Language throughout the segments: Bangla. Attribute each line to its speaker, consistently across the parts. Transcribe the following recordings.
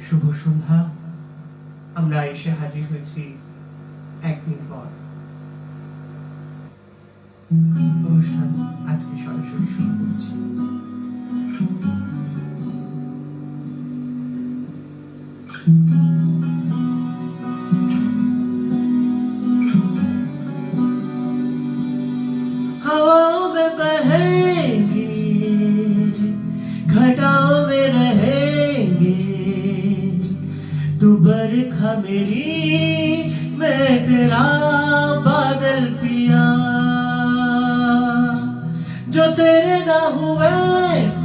Speaker 1: শুভ সন্ধ্যা। আমরা এসে হাজির হয়েছি একদিন পর। অনুষ্ঠান আজকে সরাসরি শুরু করছি। हवाओं में बहेंगे, घटाओं में रहेंगे, तू बरखा मेरी, मैं तेरा बादल पिया। जो तेरे ना हुए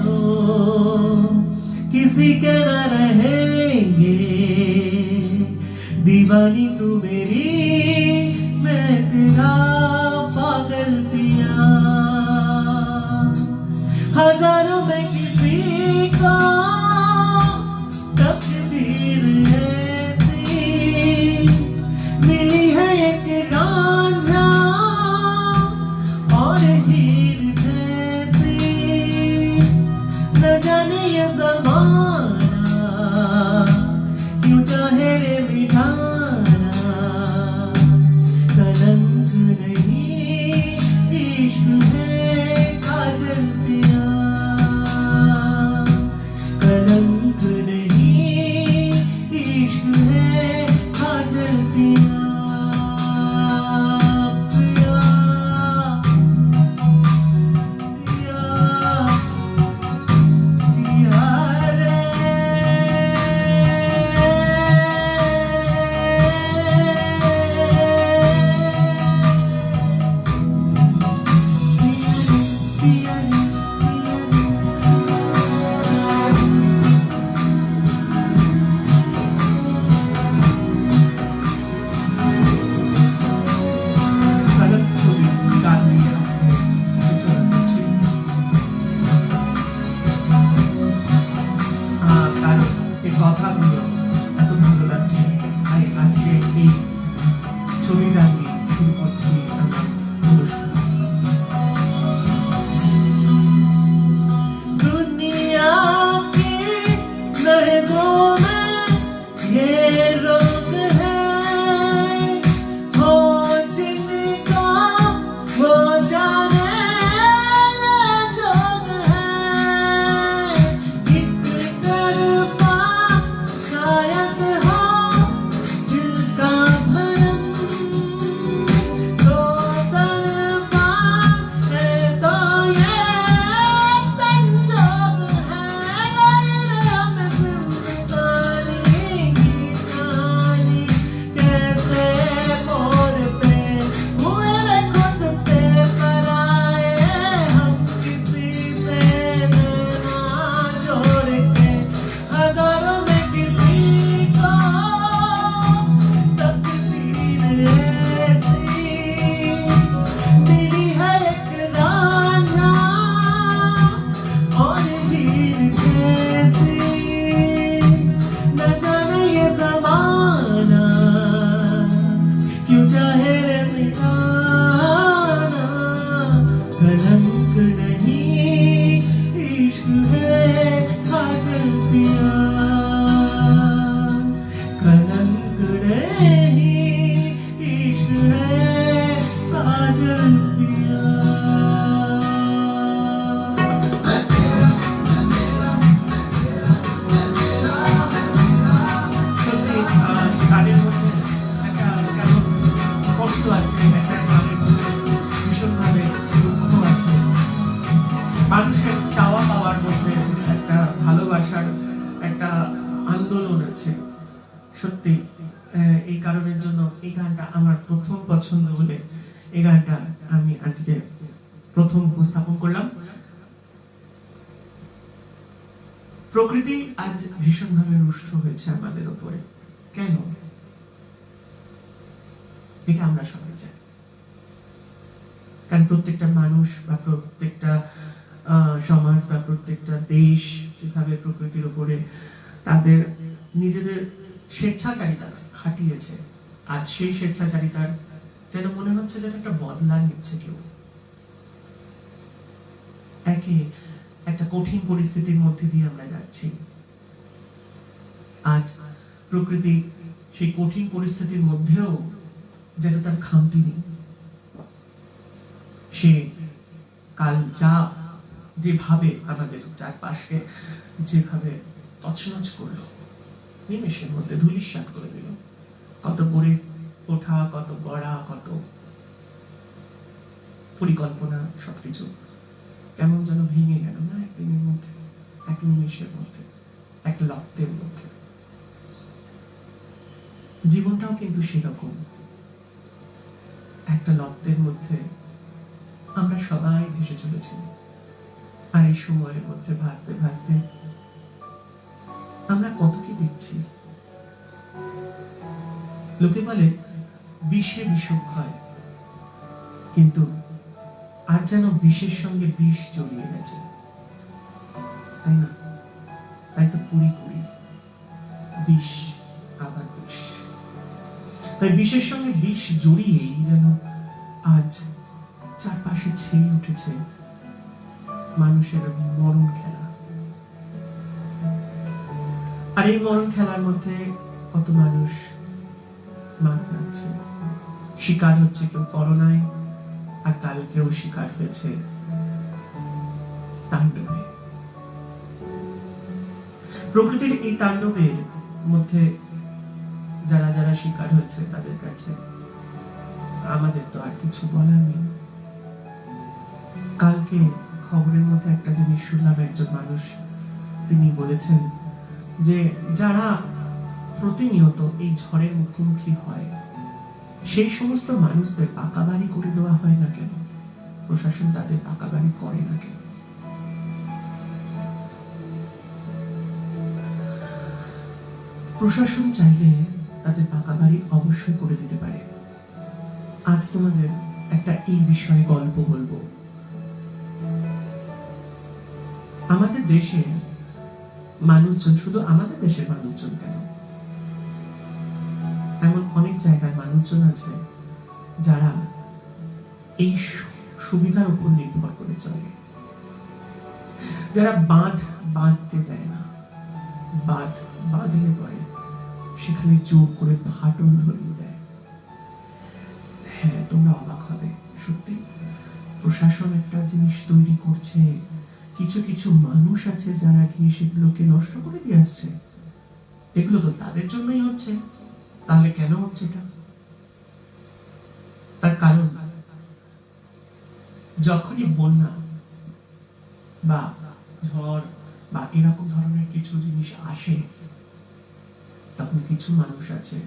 Speaker 1: तो किसी के ना रहेंगे, दीवानी तू मेरी, मैं तेरा पागल पिया। हजारों में किसी का तकदीर ऐसी मिली है, एक रांझा और हीर जैसी। न जाने ये ज़माना क्यों चाहे रे मिटाना, कलंक नहीं इश्क है काजल पिया। कलंक नहीं इश्क है काजल पिया। पिया पिया पिया रे। কথাগুলো এত ভালো লাগছে, তাই আজকে এই ছবিটা দিয়ে শুরু করছি আমার অনুষ্ঠান। दुनिया की लहरों में ये रोग है, हो जिनका वो जाने जोग है। एक तरफा शायद हो दिल का भरम, दो तरफा है तो ये संजोग है। हमें जिंदगानी की कहानी कैसे मोड़ पे हुए रे खुद से पराए, हम किसी से नैना जोड़ के हजारों में किसी को तकदीर ऐसी मिली है, एक रांझा और हीर जैसी। न जाने ये ज़माना क्यों चाहे रे मिटाना, कलंक नहीं इश्क है काजल पिया। कलंक नहीं इश्क है काजल पिया। সত্যি গানের মধ্যে একটা কেমন কষ্ট আছে, একটা গানের মধ্যে ভীষণভাবে দুঃখ আছে। মানুষের চাওয়া পাওয়ার মধ্যে একটা ভালোবাসার একটা আন্দোলন আছে। সত্যি এই কারণের জন্য এই গানটা আমার প্রথম পছন্দ বলে এই গানটা আমি আজকে প্রথম উপস্থাপন করলাম। প্রকৃতি আজ ভীষণভাবে রুষ্ট হয়েছে আমাদের উপরে। কেন? এটা আমরা সবাই জানি। কারণ প্রত্যেকটা মানুষ বা প্রত্যেকটা সমাজ বা প্রত্যেকটা দেশ যেভাবে প্রকৃতির উপরে তাদের নিজেদের স্বেচ্ছাচারিতা খাটিয়েছে, আজ সেই স্বেচ্ছাচারিতার যেন মনে হচ্ছে যেন একটা বদলা নিচ্ছে কেউ। একে একটা কঠিন পরিস্থিতির মধ্যে দিয়ে আমরা যাচ্ছি। আজ প্রকৃতি সেই কঠিন পরিস্থিতির মধ্যেও যেন তার খামতি নেই। সে কাল যা যেভাবে আমাদের চারপাশে যেভাবে তছনছ করলো, নিমেষের মধ্যে ধূলিসাৎ করে দিল। কত গড়ে ওঠা, কত গড়া, কত পরিকল্পনা, সবকিছু কেমন যেন ভেঙে গেল না একদিনের মধ্যে, এক নিমেষের মধ্যে, এক লপ্তের মধ্যে। জীবনটাও কিন্তু সেরকম, একটা লপ্তের মধ্যে আমরা সবাই ভেসে চলেছি। আর এই সময়ের মধ্যে ভাসতে ভাসতে আমরা কত কি দেখছি। লোকে বলে বিষে বিষক্ষয়, কিন্তু আজ যেন বিষের সঙ্গে বিষ জড়িয়ে গেছে, তাই না? তাই তো কুড়ি কুড়ি বিষ, আবার বিষ। তাই বিষের সঙ্গে বিষ জড়িয়েই যেন আজ চারপাশে ছেয়ে উঠেছে মানুষের মরণ খেলা। আর এই মরণ খেলার মধ্যে কত মানুষ মারা যাচ্ছে, শিকার হচ্ছে কেউ করোনায়, আর কালকেও শিকার হয়েছে তাণ্ডবে। প্রকৃতির এই তাণ্ডবের মধ্যে যারা যারা শিকার হয়েছে তাদের কাছে আমাদের তো আর কিছু বলার নেই। কালকে খবরের মধ্যে একটা জিনিস শুনলাম, একজন মানুষ তিনি বলেছেন যে যারা প্রতিনিয়ত এই ঝড়ের মুখোমুখি হয় সেই সমস্ত মানুষদের পাকা বাড়ি করে দেওয়া হয় না কেন? প্রশাসন তাদের পাকা বাড়ি করে না কেন? প্রশাসন চাইলে তাদের পাকা বাড়ি অবশ্যই করে দিতে পারে। আজ তোমাদের একটা এই বিষয়ে গল্প বলবো। আমাদের দেশে মানুষজন, শুধু আমাদের দেশের মানুষজন কেন, এমন অনেক জায়গায় মানুষজন আছে যারা এই সুবিধার উপর নির্ভর করে চলে, যারা বাঁধ বাঁধতে দেয় না, বাঁধ বাঁধলে পরে সেখানে জোর করে ফাটল ধরিয়ে দেয়। হ্যাঁ, তোমরা অবাক হবে, সত্যি প্রশাসন একটা জিনিস তৈরি করছে, কিছু কিছু মানুষ আছে যারা গিয়ে সেগুলোকে নষ্ট করে দিয়ে আসছে। এগুলো তো তাদের জন্যই হচ্ছে, তাহলে কেন হচ্ছে এটা? তার কারণ যখনই বন্যা বা ঝড় বা এরকম ধরনের কিছু জিনিস আসে, তখন কিছু মানুষ আছে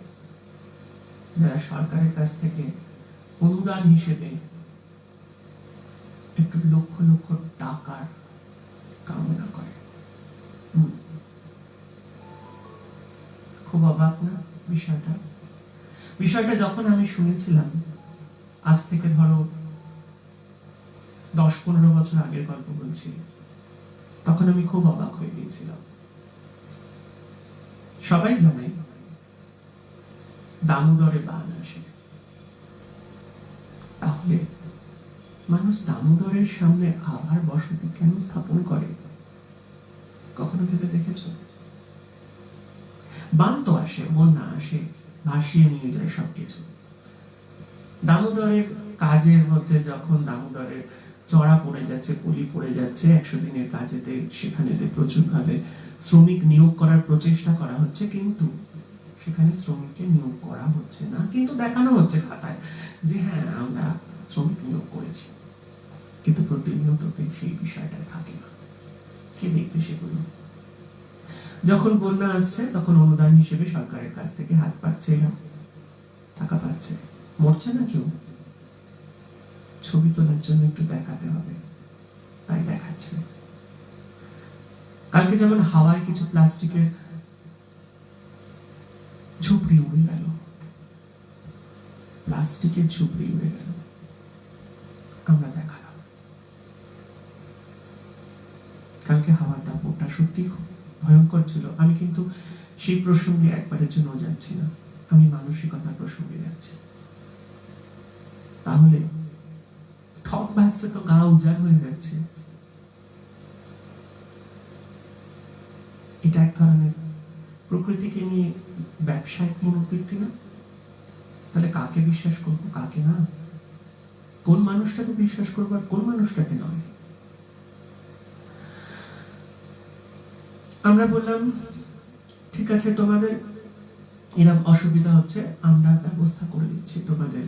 Speaker 1: যারা সরকারের কাছ থেকে অনুদান হিসেবে একটু লক্ষ লক্ষ টাকার কামনা করে। খুব অবাক না বিষয়টা যখন আমি শুনেছিলাম, আজ থেকে ধরো 10-15 বছর আগের গল্প বলছি, তখন আমি খুব অবাক হয়ে গিয়েছিলাম। সবাই জানে দামোদরে বান আসে, তাহলে মানুষ দামোদরের সামনে আবার বসতি কেন স্থাপন করে? কখনো ভেবে দেখেছো? বান তো আসে, বন্যা আসে, ভাসিয়ে নিয়ে যায় সবকিছু। দামোদরের কাজের মধ্যে যখন দামোদরের চড়া পড়ে যাচ্ছে, পলি পড়ে যাচ্ছে, 100 দিনের কাজেতে সেখানে প্রচুর ভাবে শ্রমিক নিয়োগ করার প্রচেষ্টা করা হচ্ছে, কিন্তু সেখানে শ্রমিককে নিয়োগ করা হচ্ছে না, কিন্তু দেখানো হচ্ছে খাতায় যে হ্যাঁ আমরা শ্রমিক নিয়োগ করেছি, কিন্তু প্রতিনিয়ত সেই বিষয়টা থাকে না। কে দেখবে সেগুলো? যখন বন্যা আসছে তখন অনুদান হিসেবে সরকারের কাছ থেকে হাত পাচ্ছে, টাকা পাচ্ছে, মরছে না কেউ। ছবি তোলার জন্য একটু দেখাতে হবে, তাই দেখাচ্ছে। কালকে যেমন হাওয়ায় কিছু প্লাস্টিকের ঝুপড়ি উড়ে গেল, প্লাস্টিকের ঝুপড়ি উড়ে গেল, আমরা দেখালাম। কালকে হাওয়ার দাপটটা সত্যি খুব ভয়ঙ্কর ছিল। আমি কিন্তু সেই প্রসঙ্গে একবারের জন্য যাচ্ছি না, আমি মানসিকতার প্রসঙ্গে যাচ্ছি। তাহলে ঠক বাজছে তো গা উজাড় হয়ে যাচ্ছে। এটা এক ধরনের প্রকৃতিকে নিয়ে ব্যবসায়িক মনোবৃত্তি না? তাহলে কাকে বিশ্বাস করবো, কাকে না? কোন মানুষটাকে বিশ্বাস করবো আর কোন মানুষটাকে নয়? আমরা বললাম ঠিক আছে, তোমাদের এরকম অসুবিধা হচ্ছে, আমরা ব্যবস্থা করে দিচ্ছি, তোমাদের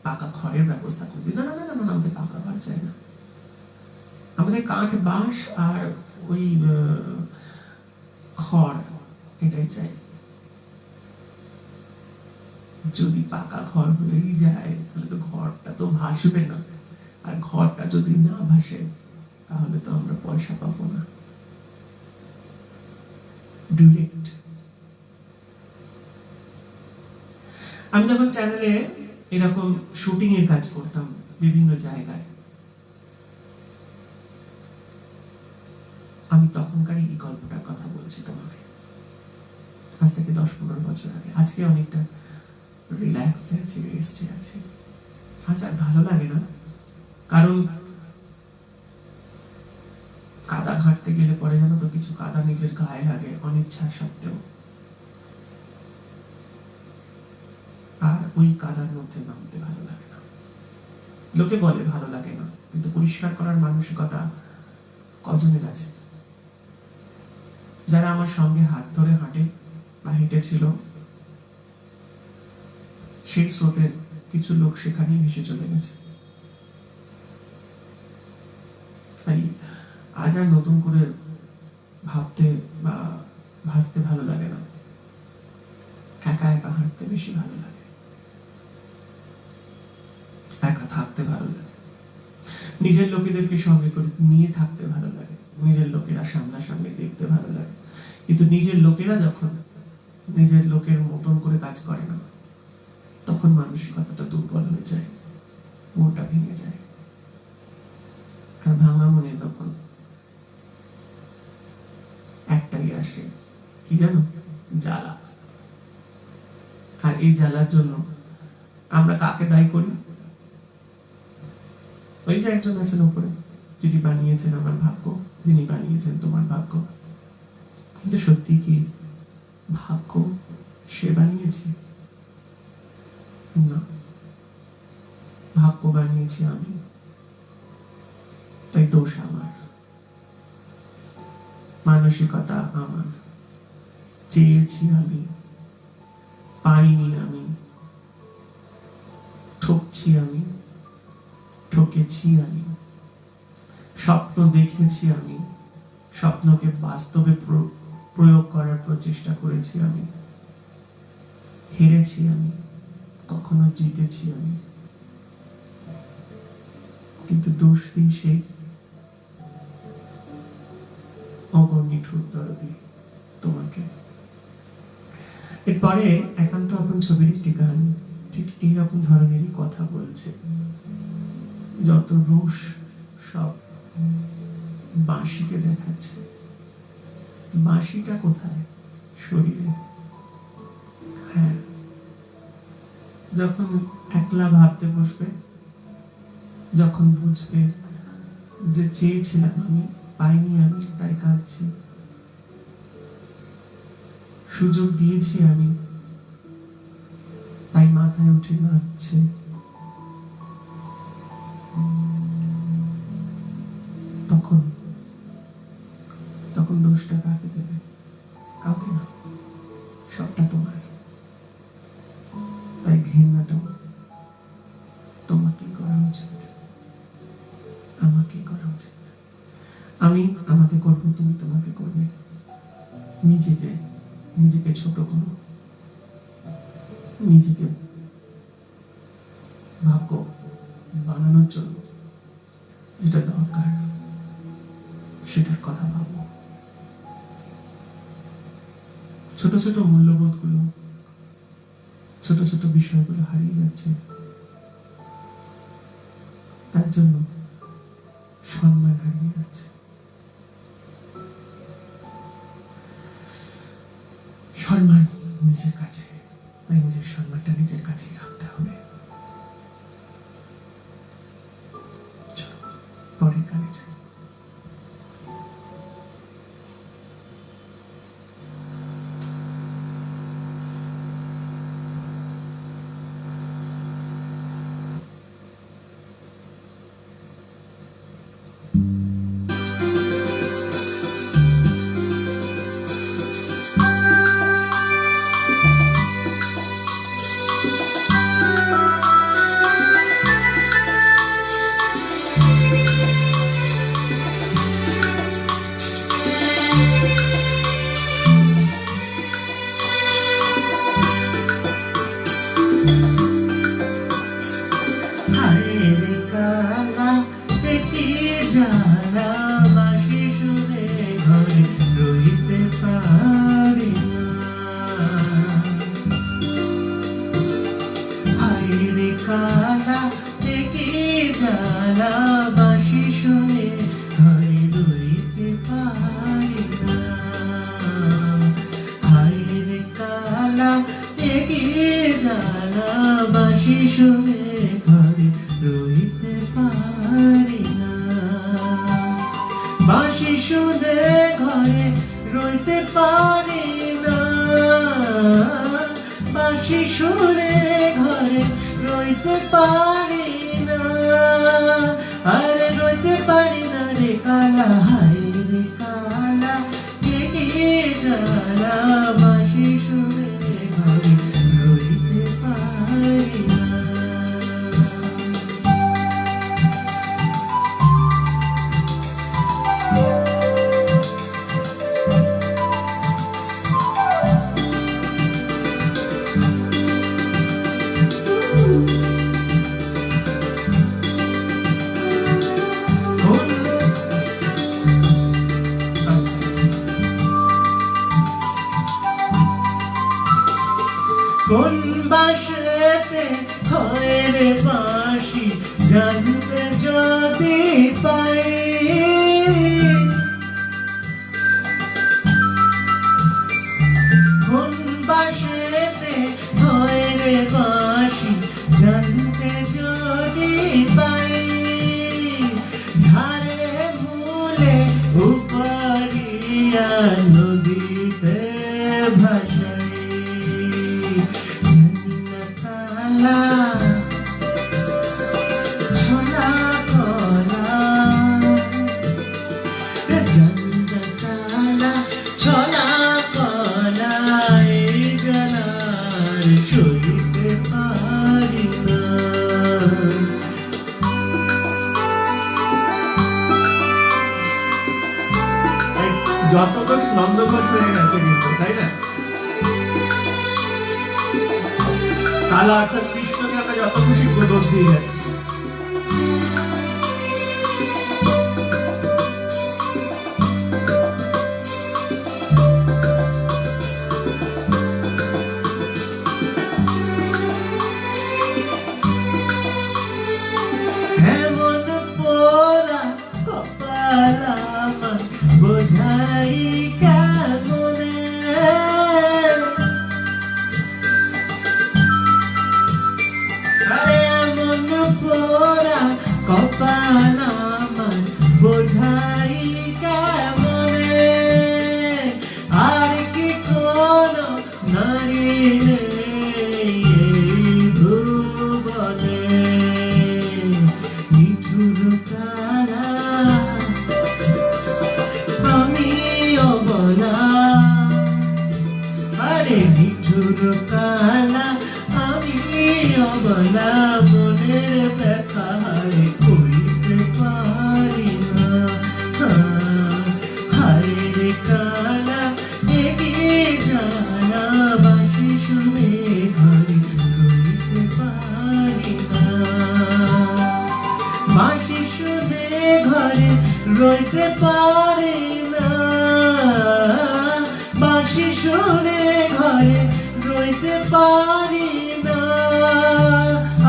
Speaker 1: পাকা ঘরের ব্যবস্থা করে দিই। না না না না, আমাদের পাকা ঘর চাই না, আমাদের কাঠ বাঁশ আর ওই খড় এটাই চাই। যদি পাকা ঘর হয়েই যায় তাহলে তো ঘরটা তো ভাসবে না, আর ঘরটা যদি না ভাসে তাহলে তো আমরা পয়সা পাবো না। ডিরেক্ট। আমি যখন চ্যানেলে এরকম শুটিং এর কাজ করতাম বিভিন্ন জায়গায়, আমি তখনকার এই গল্পটার কথা বলছি তোমাকে, আজ থেকে 10-15 বছর আগে। আজকে অনেকটা রিল্যাক্সে আছি, রেস্টে আছি। আজ আর ভালো লাগে না, কারণ কাদা ঘাঁটতে গেলে পরে জানো তো কিছু কাদা নিজের গায়ে লাগে অনিচ্ছা সত্ত্বেও, আর ওই কাদার মধ্যে নামতে ভালো লাগে না। লোকে বলে ভালো লাগে না, কিন্তু পরিষ্কার করার মানসিকতা কজনের আছে? যারা আমার সঙ্গে হাত ধরে হাঁটে বা হেঁটেছিল, সেই স্রোতের কিছু লোক সেখানেই ভেসে চলে গেছে। তাই আজ আর নতুন করে ভাবতে বা ভাসতে ভালো লাগে না, একা একা হাঁটতে বেশি ভালো লাগে, একা থাকতে ভালো লাগে, নিজের লোকেদেরকে সঙ্গে করে নিয়ে থাকতে ভালো লাগে, নিজের লোকেরা সামনাসামনি দেখতে ভালো লাগে। কিন্তু নিজের লোকেরা যখন নিজের লোকের মতন করে কাজ করে না, তখন মানসিকতাটা দুর্বল হয়ে যায়, মনটা ভেঙে যায়। আর ভাঙা মনে তখন একটাই আসে, কি জানো? জ্বালা। আর এই জ্বালার জন্য আমরা কাকে দায়ী করি? ওই যে একজন আছেন উপরে, যিনি বানিয়েছেন আমার ভাগ্য, যিনি বানিয়েছেন তোমার ভাগ্য। কিন্তু সত্যি কি ভাগ্য সে বানিয়েছে? না, ভাগ্য বানিয়েছি আমি, তাই দোষ আমার, মানসিকতা আমার, চেয়েছি আমি, পাইনি আমি, ঠকছি আমি, ঠকেছি আমি, স্বপ্ন দেখেছি আমি, স্বপ্নকে বাস্তবে প্রয়োগ করার প্রচেষ্টা করেছি আমি, হেরেছি আমি, কখনো জিতেছি আমি, কিন্তু দোষ দিই সেই অগণিঠুর দরদি তোমাকে। এরপরে একান্ত আপন ছবির একটি গান ঠিক এইরকম ধরনেরই কথা বলছে। যত রোষ সব বাঁশিকে দেখাচ্ছে। বাঁশিটা কোথায়? শরীরে। হ্যাঁ, যখন একলা ভাবতে বসবে, যখন বুঝবে যে চেয়েছিলাম আমি, পাইনি আমি, তাই কাঁদছি, সুযোগ দিয়েছি আমি, তাই মাথায় উঠে নাচছে, তখন তখন দোষটা কাকে দেবে? কাউকে না, সবটা তোমার। তাই ঘৃণাটাও তোমাকে করা উচিত, আমাকে করা উচিত। আমি আমাকে করবো, তুমি তোমাকে করবে। নিজেকে নিজেকে ছোট করো, নিজেকে ভাগ্য বানানোর জন্য যেটা দরকার সেটার কথা ভাবো। ছোট ছোট মূল্যবোধগুলো, ছোট ছোট বিষয়গুলো হারিয়ে যাচ্ছে, তার জন্য সম্মান হারিয়ে যাচ্ছে। সম্মান নিজের কাছে, তাই নিজের সম্মানটা নিজের কাছেই রাখতে হবে। পরের গানে যাই। শুনে ঘরে রইতে পারি না, বাঁশি শুনে ঘরে রইতে পারি না, বাঁশি শুনে ঘরে রইতে পারি না, আরে রইতে পারি না রে কালা, হায় রে কালা কে জ্বালা, বাঁশি শুনে ঘরে রইতে পারি না। কোন বাঁশেতে হয় রে বাঁশি জানতে যদি পাই, কোন বাঁশেতে হয় রে বাঁশি জানতে যদি পাই, ঝাড়ে মূলে উপরিয়া নদীতে ভাসাই, ছোলা কলা জন্ডকালা, ছোলা কলা এই জ্বালার সইতে পারি না। যত দোষ নন্দ ঘোষ হয়ে গেছে কিন্তু, তাই না? কালা অর্থাৎ কৃষ্ণকে আমরা যত খুশি দোষ দিয়ে যাচ্ছি। এমন পোড়া কপাল আমার বোঝাই কেমনে, পোড়া কপাল আমার বোঝাই কেমনে, আর কি কোন নারী নেই ভুবনে, নিঠুর কালা আমি অবলা, আরে নিঠুর কালা আমি অবলা, মনের ব্যথা কইতে পারি না, হায় রে কালা এগিয়ে জ্বালা, বাঁশি শুনে ঘরে রইতে পারি না, বাঁশি শুনে ঘরে রইতে পারি না, বাঁশি শুনে ঘরে রইতে পারি না,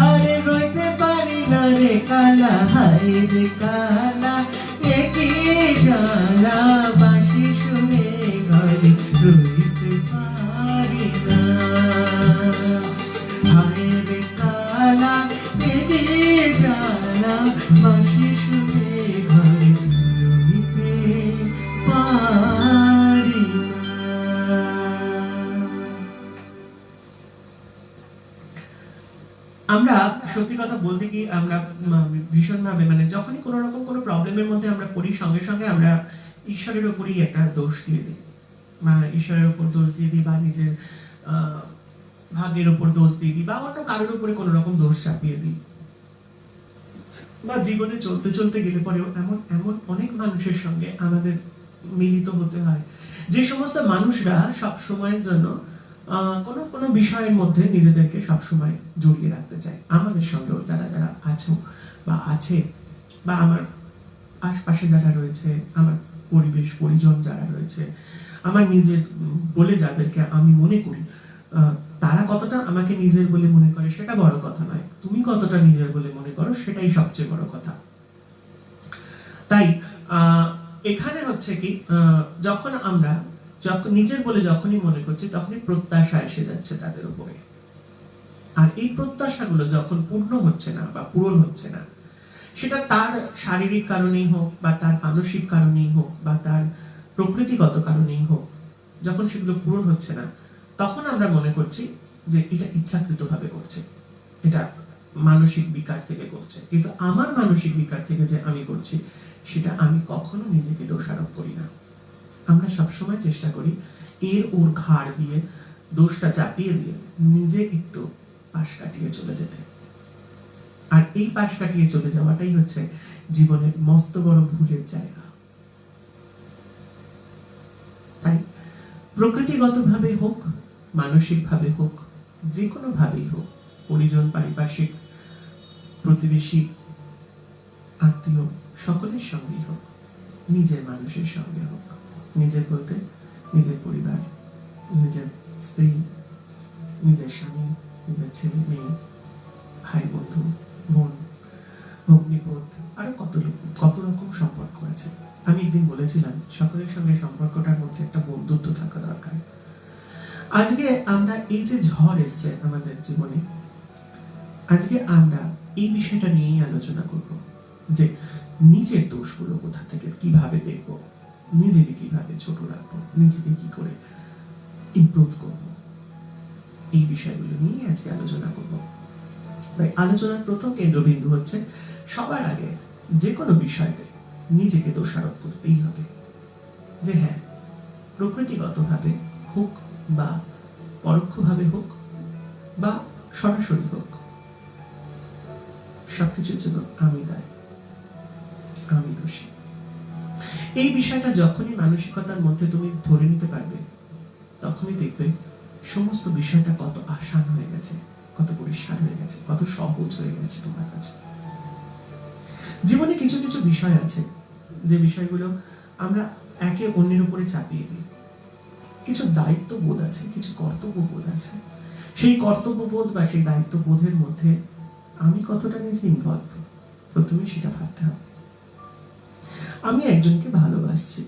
Speaker 1: আরে রইতে পারি না রে কালা, হায় রে কালা একি জ্বালা, বাঁশি শুনে ঘরে রইতে পারি না, হায় রে কালা একি জ্বালা, বাঁশি শুনে ঘরে রইতে পারি না। আমরা সত্যি কথা বলতে কি আমরা ভীষণ ভাবে মানে যখনই কোনো রকম কোনো প্রবলেমের মধ্যে আমরা পড়ি, সঙ্গে সঙ্গে আমরা ঈশ্বরের উপরই একটা দোষ দিয়ে দিই, ঈশ্বরের উপর দোষ দিয়ে দিই, বা নিজের ভাগ্যের উপর দোষ দিয়ে দিই, বা অন্য কারোর উপরে কোনো রকম দোষ চাপিয়ে দিই, বা জীবনে চলতে চলতে গেলে পরেও এমন এমন অনেক মানুষের সঙ্গে আমাদের মিলিত হতে হয়, যে সমস্ত মানুষরা সব সময়ের জন্য কোনো কোনো বিষয়ের মধ্যে নিজেদেরকে সবসময় জড়িয়ে রাখতে চায়। আমাদের সঙ্গেও যারা যারা আছো বা আছে, বা আমার আশপাশে যারা রয়েছে, আমার পরিবেশ পরিজন যারা রয়েছে, আমার নিজের বলে যাদেরকে আমি মনে করি, তারা কতটা আমাকে নিজের বলে মনে করে সেটা বড় কথা নয়, তুমি কতটা নিজের বলে মনে করো সেটাই সবচেয়ে বড় কথা। তাই এখানে হচ্ছে কি, যখন আমরা নিজের বলে যখনই মনে করছি, তখনই প্রত্যাশা এসে যাচ্ছে তাদের উপরে। আর এই প্রত্যাশাগুলো যখন পূর্ণ হচ্ছে না বা পূরণ হচ্ছে না, সেটা তার শারীরিক কারণেই হোক বা তার মানসিক কারণেই হোক বা তার প্রকৃতিগত কারণেই হোক, যখন সেগুলো পূরণ হচ্ছে না, তখন আমরা মনে করছি যে এটা ইচ্ছাকৃতভাবে করছে, এটা মানসিক বিকার থেকে করছে। কিন্তু আমার মানসিক বিকার থেকে যে আমি করছি, সেটা আমি কখনো নিজেকে দোষারোপ করি না। আমরা সবসময় চেষ্টা করি এর ওর ঘাড় দিয়ে দোষটা চাপিয়ে দিয়ে নিজে একটু পাশ কাটিয়ে চলে যেতে। আর এই পাশ কাটিয়ে চলে যাওয়াটাই হচ্ছে জীবনের মস্ত বড় ভুলের জায়গা। তাই প্রকৃতিগতভাবে হোক, মানসিকভাবে হোক, যে কোনো ভাবেই হোক, পরিজন, পারিপার্শ্বিক, প্রতিবেশী, আত্মীয়, সকলের সঙ্গেই হোক, নিজের মানুষের সঙ্গে হোক, নিজের বলতে নিজের পরিবার, নিজের স্ত্রী, নিজের স্বামী, নিজের ছেলে মেয়ে, ভাই, বন্ধু, বোন, ভগ্নিপোত, আরো কত রকম সম্পর্ক আছে। আমি একদিন বলেছিলাম সকলের সঙ্গে সম্পর্কটার মধ্যে একটা বন্ধুত্ব থাকা দরকার। আজকে আমরা এই যে ঝড় এসছে আমাদের জীবনে, আজকে আমরা এই বিষয়টা নিয়েই আলোচনা করব যে নিজের দোষগুলো কোথা থেকে কিভাবে দেখব, নিজেকে কিভাবে ছোট রাখবো, নিজেকে কি করে ইমপ্রুভ করব, এই বিষয়গুলো নিয়ে আজকে আলোচনা করব। তাই আলোচনার প্রথম কেন্দ্রবিন্দু হচ্ছে সবার আগে যে কোনো বিষয়তে নিজেকে দোষারোপ করতেই হবে যে হ্যাঁ, প্রকৃতিগতভাবে হোক বা পরোক্ষভাবে হোক বা সরাসরি হোক, সবকিছুর জন্য আমি দায়ী, আমি দোষী। এই বিষয়টা যখনই মানসিকতার মধ্যে তুমি ধরে নিতে পারবে, তখনই দেখবে সমস্ত বিষয়টা কত আসান হয়ে গেছে, কত পরিষ্কার হয়ে গেছে, কত সহজ হয়ে গেছে তোমার কাছে। জীবনে কিছু কিছু বিষয় আছে যে বিষয়গুলো আমরা একে অন্যের উপরে চাপিয়ে দিই। কিছু দায়িত্ববোধ আছে, কিছু কর্তব্যবোধ আছে। সেই কর্তব্যবোধ বা সেই দায়িত্ববোধের মধ্যে আমি কতটা নিজে ইনভলভ, প্রথমে সেটা ভাবতে হবে। আমি একজনকে ভালোবাসছি,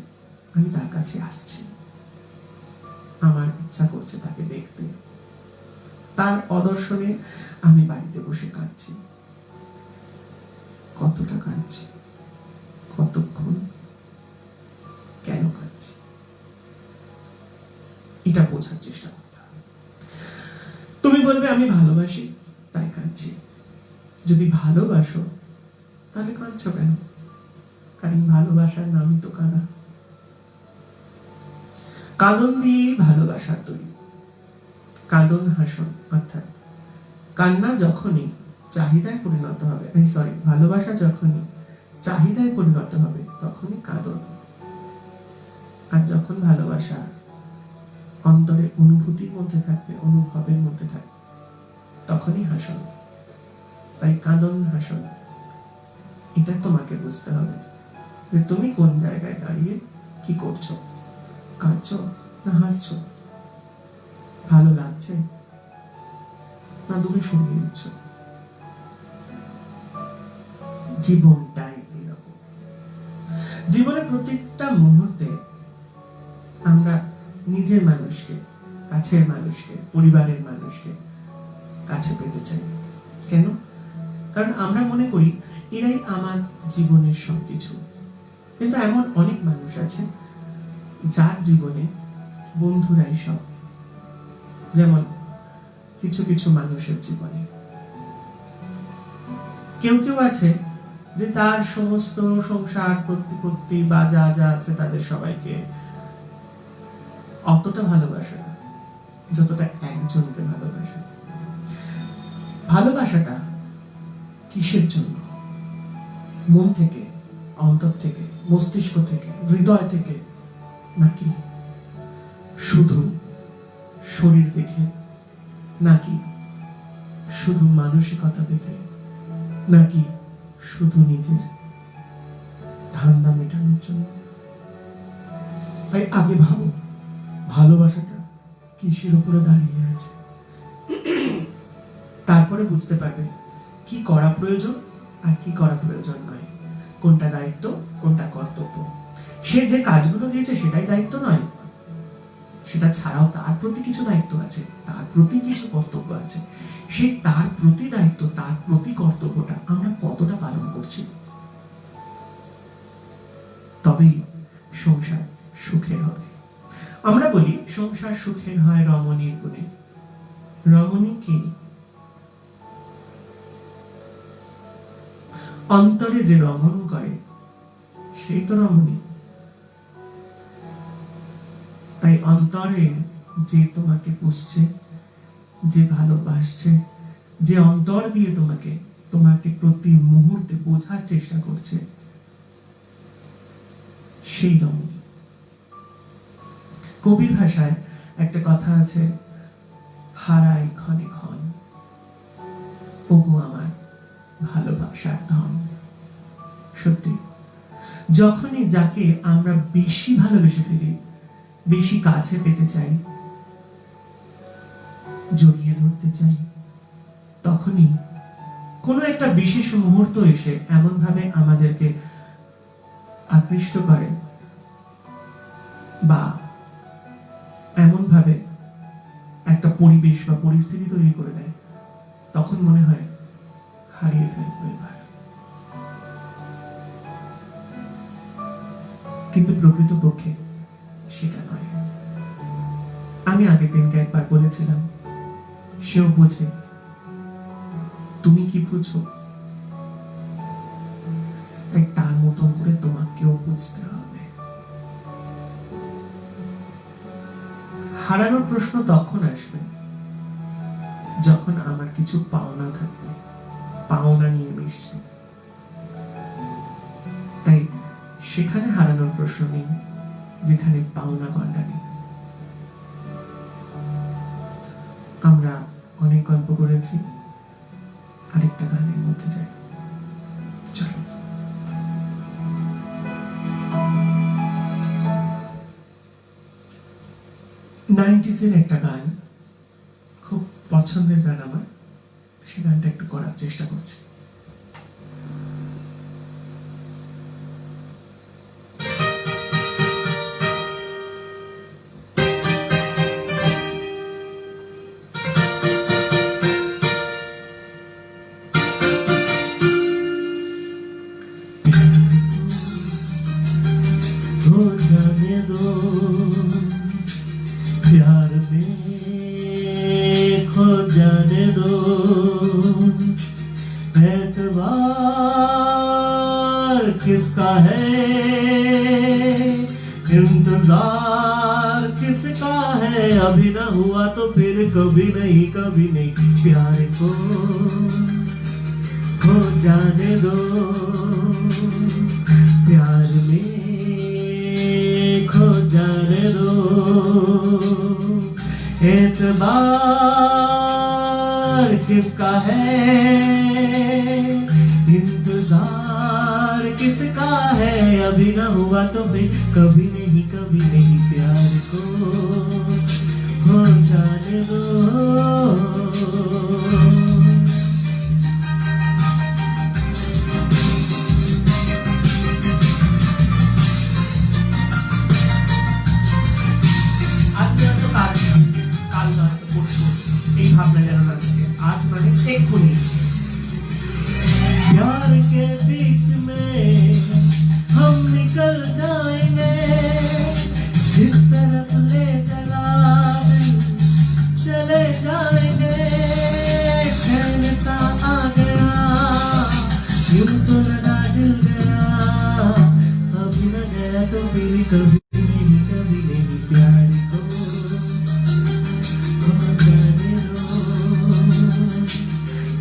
Speaker 1: আমি তার কাছে আসছি, আমার ইচ্ছা করছে তাকে দেখতে, তার অদর্শনে আমি বাড়িতে বসে কাঁদছি। কতটা কাঁদছি, কতক্ষণ, কেন কাঁদছি, এটা বোঝার চেষ্টা করতে হবে। তুমি বলবে আমি ভালোবাসি তাই কাঁদছি। যদি ভালোবাসো তাহলে কাঁদছো কেন? কারণ ভালোবাসার নামই তো কাঁদা। কাঁদন দিয়েই ভালোবাসার তৈরি। কাঁদন হাসন, অর্থাৎ কান্না যখনই চাহিদায় পরিণত হবে, ভালোবাসা যখনই চাহিদায় পরিণত হবে, তখনই কাঁদন। আর যখন ভালোবাসা অন্তরে অনুভূতির মধ্যে থাকবে, অনুভবের মধ্যে থাকবে, তখনই হাসন। তাই কাঁদন হাসন, এটা তোমাকে বুঝতে হবে যে তুমি কোন জায়গায় দাঁড়িয়ে কি করছো, কাঁদছো না হাসছো, ভালো লাগছে না দূরে সরিয়ে দিচ্ছ। জীবনটাই এরকম। জীবনের প্রত্যেকটা মুহূর্তে আমরা নিজের মানুষকে, কাছের মানুষকে, পরিবারের মানুষকে কাছে পেতে চাই। কেন? কারণ আমরা মনে করি এরাই আমার জীবনের সবকিছু। কিন্তু এমন অনেক মানুষ আছে যার জীবনে বন্ধুরাই সব। যেমন কিছু কিছু মানুষের জীবনে কেউ কেউ আছে যে তার সমস্ত সংসার, প্রতিপত্তি বা যা যা আছে তাদের সবাইকে অতটা ভালোবাসে না যতটা একজনকে ভালোবাসে। ভালোবাসাটা কিসের জন্য? মন থেকে, অন্তর থেকে, মস্তিষ্ক থেকে, হৃদয় থেকে, নাকি শুধু শরীর দেখে, নাকি শুধু মানসিকতা দেখে, নাকি শুধু নিজের ধান্দা মেটানোর জন্য? তাই আগে ভাবো ভালোবাসাটা কিসের উপরে দাঁড়িয়ে আছে, তারপরে বুঝতে পারবে কি করা প্রয়োজন আর কি করা প্রয়োজন নয়, কোনটা দায়িত্ব, কোনটা কর্তব্য। সে যে কাজগুলো দিয়েছে সেটাই দায়িত্ব নয়, সেটা ছাড়াও তার প্রতি কিছু দায়িত্ব আছে, তার প্রতি কিছু কর্তব্য আছে। সেই তার প্রতি দায়িত্ব, তার প্রতি কর্তব্যটা আমরা কতটা পালন করছি, তবেই সংসার সুখের হবে। আমরা বলি সংসার সুখের হয় রমণীর গুণে। রমণী কি? অন্তরে যে রমণ করে সেই তো রমণী। তাই অন্তরে যে তোমাকে পুষছে, যে ভালোবাসছে, যে অন্তর দিয়ে তোমাকে প্রতি মুহূর্তে বোঝার চেষ্টা করছে, সেই রমণী। কবির ভাষায় একটা কথা আছে, হারাই ক্ষণে ক্ষণ ওগো আমার ভালোবাসার ধন। সত্যি, যখনই যাকে আমরা বেশি ভালোবেসে ফেলি, বেশি কাছে পেতে চাই, জড়িয়ে ধরতে চাই, তখনই কোনো একটা বিশেষ মুহূর্ত এসে এমন ভাবে আমাদেরকে আকৃষ্ট করে বা এমন ভাবে একটা পরিবেশ বা পরিস্থিতি তৈরি করে দেয়, তখন মনে হয় হারিয়ে ফেলবো এবার। কিন্তু প্রকৃতপক্ষে সেটা নয়। আমি আগের দিনকে একবার বলেছিলাম, সেও বোঝে, তুমি কি বুঝো? তাই তার মতন করে তোমাকেও বুঝতে হবে। হারানোর প্রশ্ন তখন আসবে যখন আমার কিছু পাওনা থাকবে, পাওনা নিয়ে মিশবে। তাই সেখানে হারানোর প্রশ্ন নেই যেখানে পাওনা গন্ডা নেই। আমরা অনেক গল্প করেছি, আরেকটা গানের মধ্যে যাই, চলো। নাইনটিজের একটা গান, খুব পছন্দের গান আমার, সে গানটা একটু করার চেষ্টা করছি। जाने दो प्यार में खो जाने दो, एतबार किसका है, इंतजार किसका है, अभी ना हुआ तो फिर कभी नहीं, कभी नहीं, प्यार को खो जाने दो, प्यार में खो जाने दो, एतबार किसका है, इंतजार किसका है, अभी ना हुआ तो फिर कभी नहीं, कभी नहीं, प्यार को खो जाने दो। आज मैंने एक खुली प्यार के बीच में हम निकल जाएंगे, जिस तरफ ले चला चले जाएंगे, कहता आ गया यूं तो लगा दिल गया, अभी न गया तो फिर कभी नहीं, कभी नहीं, प्यार को खो जाने दो,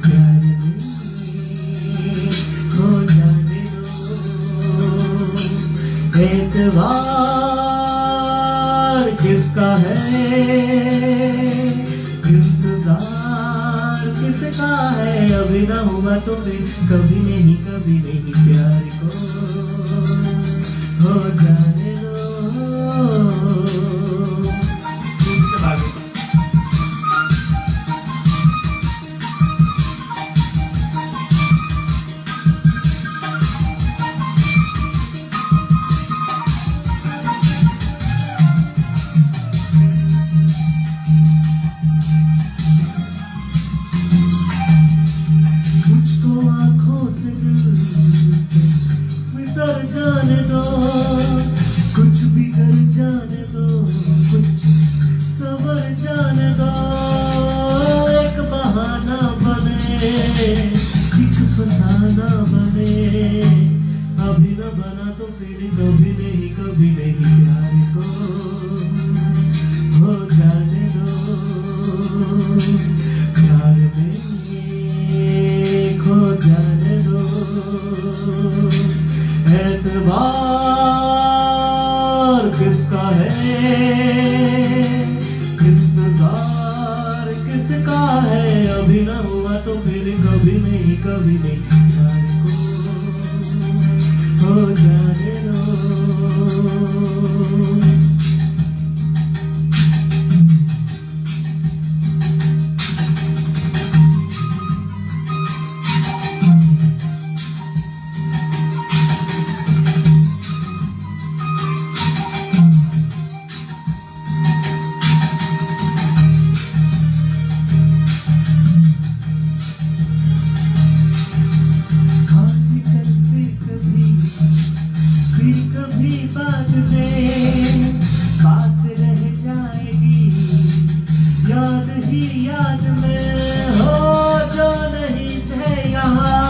Speaker 1: प्यार में खो जाने दो, एतबार किसका है, इंतजार किसका है, अभी ना हुआ तो फिर कभी नहीं, कभी नहीं, प्यार को हो जाने दो। तू कुछ सबर जाने दो, एक बहाना बने, एक फसाना बने, अभी न बना तो फिर कभी नहीं प्यार को हो जाने दो, प्यार में खो जाने दो, एतबार किसका है, इंतजार किसका है, अभी न हुआ तो फिर कभी नहीं प्यार को हो जाने दो। कभी बात रह जाएगी, याद ही याद में हो, जो नहीं थे यहाँ,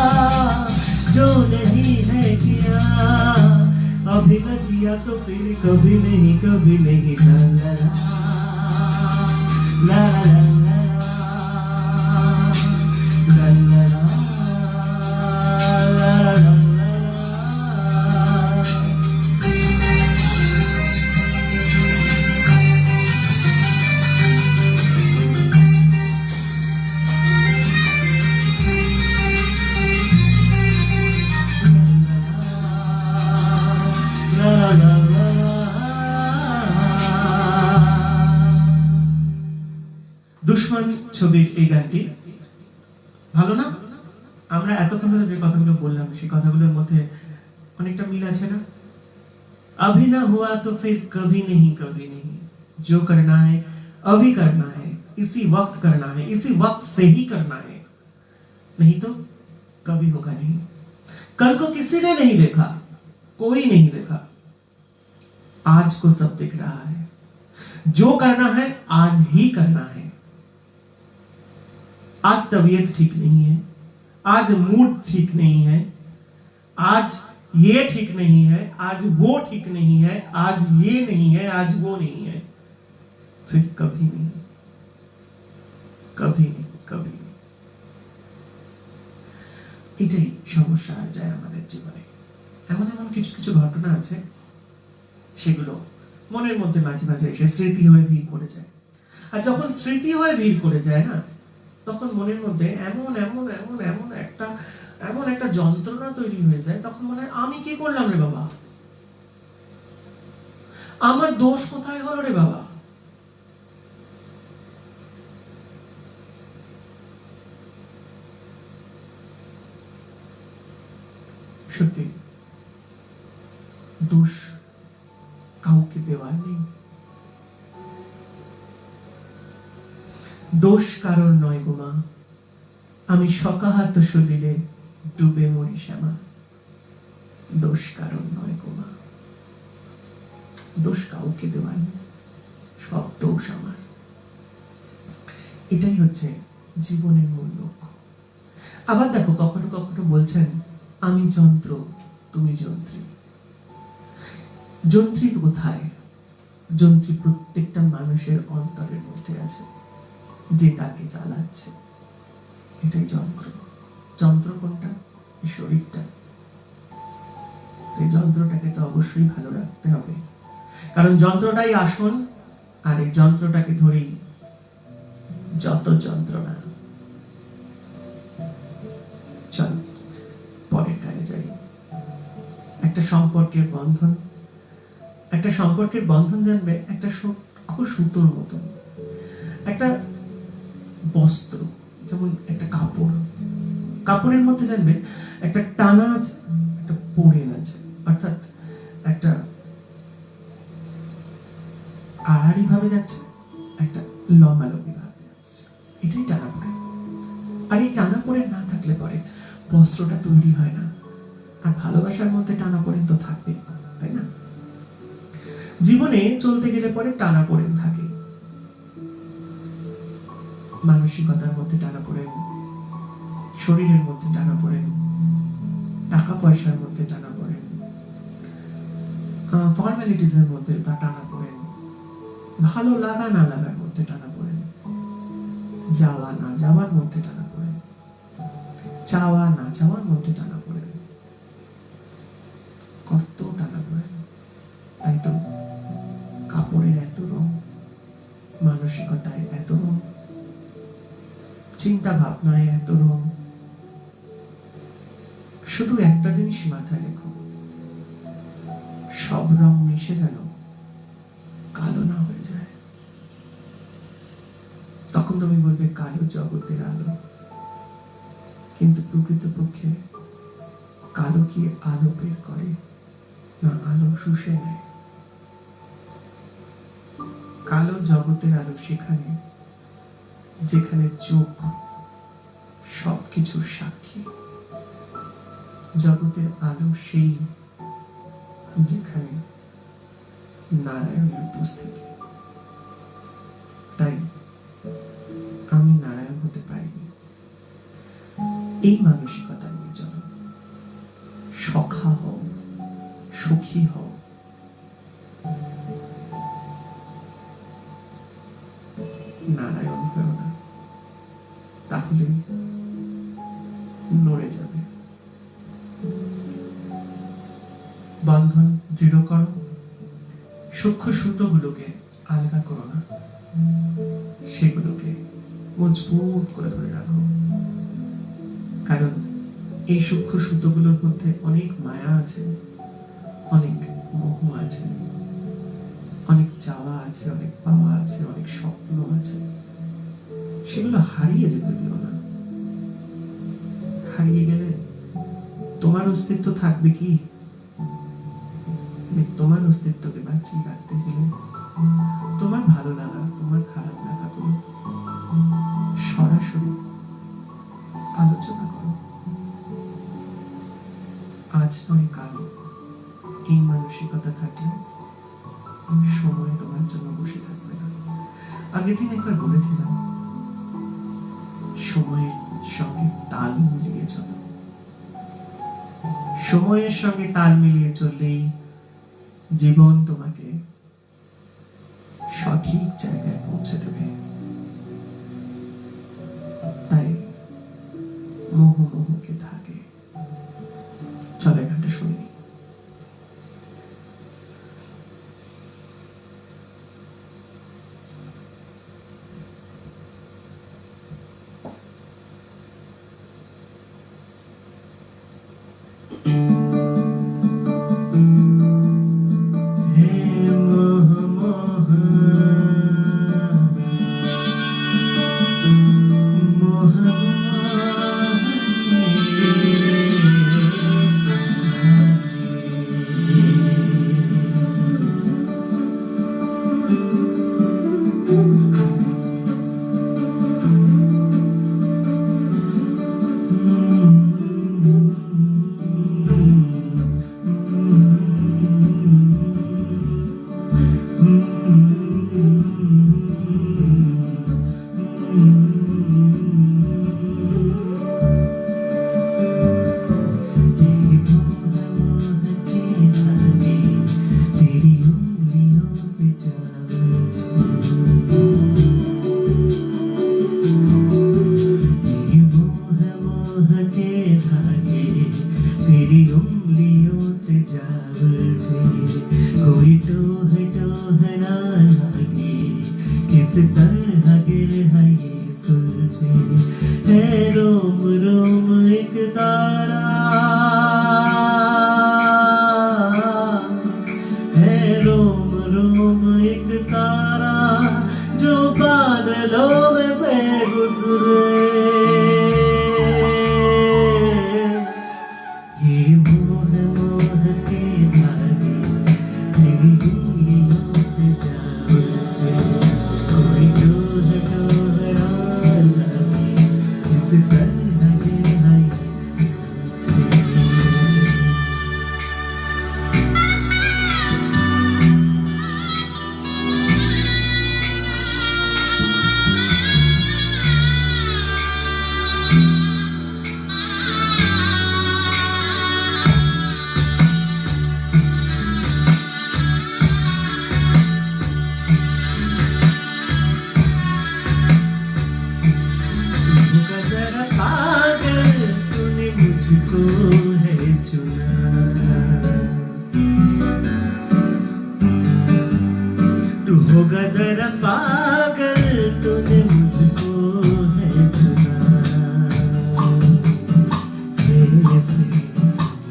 Speaker 1: जो नहीं है किया, अभी न किया तो फिर कभी नहीं ला ला ला ला ला ला ला। দুশমন ছবির এই গানটি ভালো না? আমরা এতক্ষণ ধরে যে কথাগুলো বললাম সেই কথাগুলোর মধ্যে অনেকটা মিল আছে না? अभी ना हुआ तो फिर कभी नहीं जो करना है अभी करना है, इसी वक्त करना है, इसी वक्त से ही करना है, नहीं तो कभी होगा नहीं। कल को किसी ने नहीं देखा, कोई नहीं देखा, आज को सब दिख रहा है, जो करना है आज ही करना है। आज तबीयत ठीक नहीं है, आज मूड ठीक नहीं है, आज ये ठीक नहीं है, आज वो ठीक नहीं है, आज ये नहीं है, आज वो नहीं है, फिर कभी नहीं। এটাই সমস্যা আর যায় আমাদের জীবনে। এমন কিছু কিছু ঘটনা আছে সেগুলো মনের মধ্যে মাঝে মাঝে এসে স্মৃতি হয়ে ভিড় করে যায়, আর যখন স্মৃতি হয়ে ভিড় করে যায় না, তখন মনের মধ্যে এমন একটা যন্ত্রণা তৈরি হয়ে যায়, তখন মনে হয় আমি কি করলাম রে বাবা, আমার দোষ কোথায় হলো রে বাবা। সত্যি দোষ কাউকে দেওয়ার নেই, দোষ কারণ নয় গো মা, আমি সকাহাত সলিলে ডুবে মরি শ্যামা, দোষ কারণ নয় গো মা, দোষ কাউকে দেওয়ার নেই, সব দোষ আমার। এটাই হচ্ছে জীবনের মূল লক্ষ্য। আবার দেখো কখনো কখনো বলছেন আমি যন্ত্র তুমি যন্ত্রী। যন্ত্রী কোথায়? যন্ত্রী প্রত্যেকটা মানুষের অন্তরের মধ্যে আছে, যে তাকে চালাচ্ছে, এটাই যন্ত্র। যন্ত্র কোনটা? শরীরটা। এই যন্ত্রটাকে তো অবশ্যই ভালো রাখতে হবে, কারণ যন্ত্রটাই আসন, আর এই যন্ত্রটাকে ধরেই যত যন্ত্রণা। চল পরের কাজে যাই। একটা সম্পর্কের বন্ধন জানবে একটা সূক্ষ্ম সুতোর মতন, একটা বস্ত্র যেমন একটা কাপড়ের মধ্যে জানবে একটা টানা আছে, একটা পড়েন আছে, অর্থাৎ একটা আড়াআড়ি ভাবে যাচ্ছে, একটা লম্বালম্বি ভাবে যাচ্ছে, এটাই টানা পড়ে। আর এই টানা পড়ে না থাকলে পরে বস্ত্রটা তৈরি হয় না। আর ভালোবাসার মধ্যে টানা পড়ে তো থাকবে, তাই না? জীবনে চলতে গেলে পরে টানাপোড়েন থাকে, মানসিকতার মধ্যে টানাপোড়েন, শরীরের মধ্যে টানাপোড়েন, টাকা পয়সার মধ্যে টানাপোড়েন, ফর্মালিটিজের মধ্যে টানাপোড়েন, ভালো লাগা না লাগার মধ্যে টানাপোড়েন, যাওয়া না যাওয়ার মধ্যে টানাপোড়েন, চাওয়া না চাওয়ার মধ্যে টানাপোড়েন, কত টানাপোড়েন। তাই তো কাপড়ের এত রং, মানসিকতায় এত রং, চিন্তা ভাবনায় এত রং। শুধু একটা জিনিস মাথায় রেখো, সব রং মিশে যেন কালো না হয়ে যায়। তখন তুমি বলবে কালো জগতের আলো, কিন্তু প্রকৃতপক্ষে কালো কি আলো বের করে, না আলো শুষে নেয়? কালো জগতের আলো সেখানে যেখানে চোখ সবকিছুর সাক্ষী। জগতের আলো সেই যেখানে নারায়ণের উপস্থিতি। তাই আমি নারায়ণ হতে পারিনি, এই মানসিকতা নিয়ে চলো। সখা হও, সখী হও, নারায়ণ হও না, তাহলে নড়ে যাবে। বন্ধন দৃঢ় করো, সূক্ষ্ম সুতোগুলোকে আলগা করো না, সেগুলোকে মজবুত করে ধরে রাখো। কারণ এই সূক্ষ্ম সুতোগুলোর মধ্যে অনেক মায়া আছে, অনেক মোহ আছে, অনেক চাওয়া আছে, অনেক পাওয়া আছে, অনেক স্বপ্ন আছে। সেগুলো হারিয়ে যেতে দিও না। হারিয়ে গেলে তোমার অস্তিত্ব থাকবে কি? তোমার অস্তিত্বকে বাঁচিয়ে রাখতে গেলে তোমার ভালো লাগা, তোমার খারাপ লাগাগুলো সরাসরি আলোচনা করো। আজ নয় কাল, এই মানসিকতা থাকলে সময় তোমার জন্য বসে থাকবে না। আগের দিন একবার বলেছিলাম, সময়ের সঙ্গে তাল মিলিয়ে চলো। সময়ের সঙ্গে তাল মিলিয়ে চললেই জীবন তোমাকে সঠিক জায়গায় পৌঁছে দেবে। তাই মোহ মোহকে থাকে। চলো গানটা শুনি। जरा पागल तूने मुझको है चुना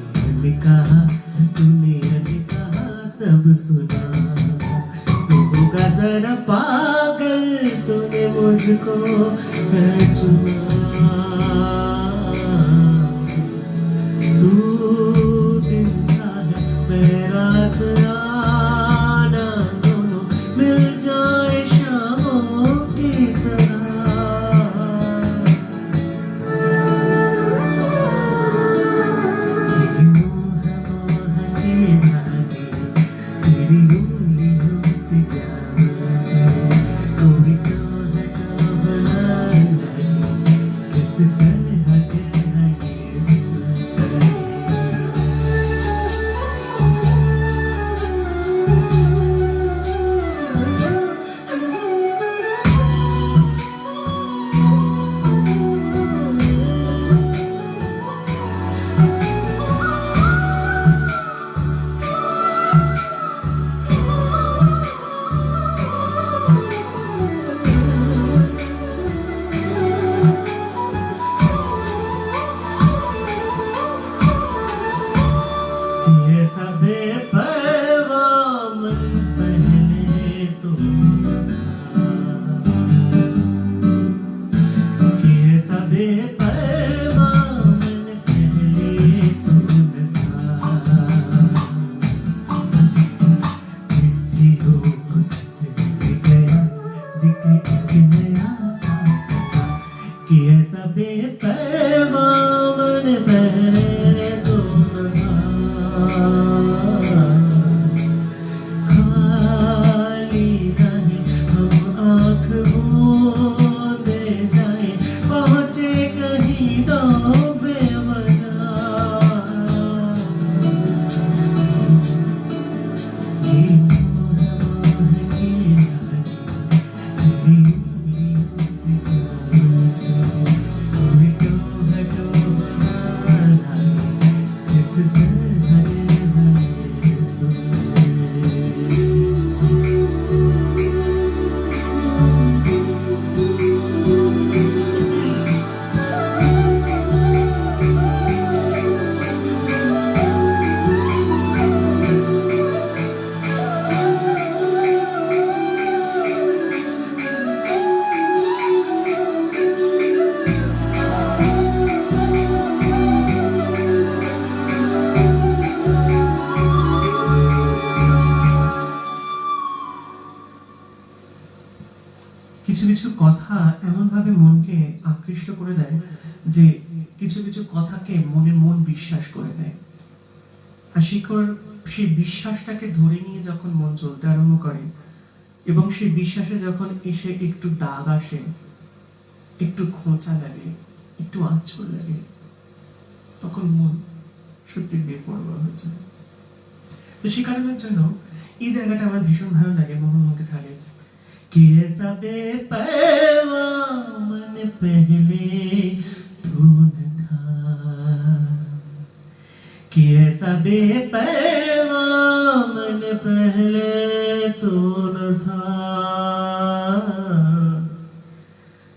Speaker 1: मैंने कहा तूने कहा सब सुना तू होगा जरा पागल तूने मुझको है चुना तू दिन सा है मैं रात आना दोनों मिल जाए शामों की तरह ये मोह मोह के धागे तेरी उंगलियों से जाने कोई तो है तो बना लगे किस तरह के है ये सोच ये सब बेपरवाह मन पहले तो ये सब बेपरवाह मन पहले तो चिट्ठी हो कुछ से गया जिके एक नया कि ऐसा बेपरवाह मन पहले तो खाली रहे हम आँख मूंदे जाए पहुँचे कहीं दो बेवजह ये मोह मोह के धागे तेरी उंगलियों से जाने कोई तो हटो बना लागे किस तरह है ये सोचे কিছু কিছু কথা এমন ভাবে মনকে আকৃষ্ট করে দেয় যে কিছু কিছু কথাকে মনে মন বিশ্বাস করে দেয় আর সেই বিশ্বাসটাকে ধরে নিয়ে যখন মন চলতে আরম্ভ করে এবং সেই বিশ্বাসে যখন এসে একটু দাগ আসে একটু খোঁচা লাগে একটু আঁচড় লাগে তখন মন সত্যি বেপরোয়া হয়ে যায় তো সেই কারণের জন্য এই জায়গাটা আমার ভীষণ ভালো লাগে মোহনমুখে থাকে कि ऐसा बेपरवाह मन पहले तो न था कि ऐसा बेपरवाह मन पहले तो न था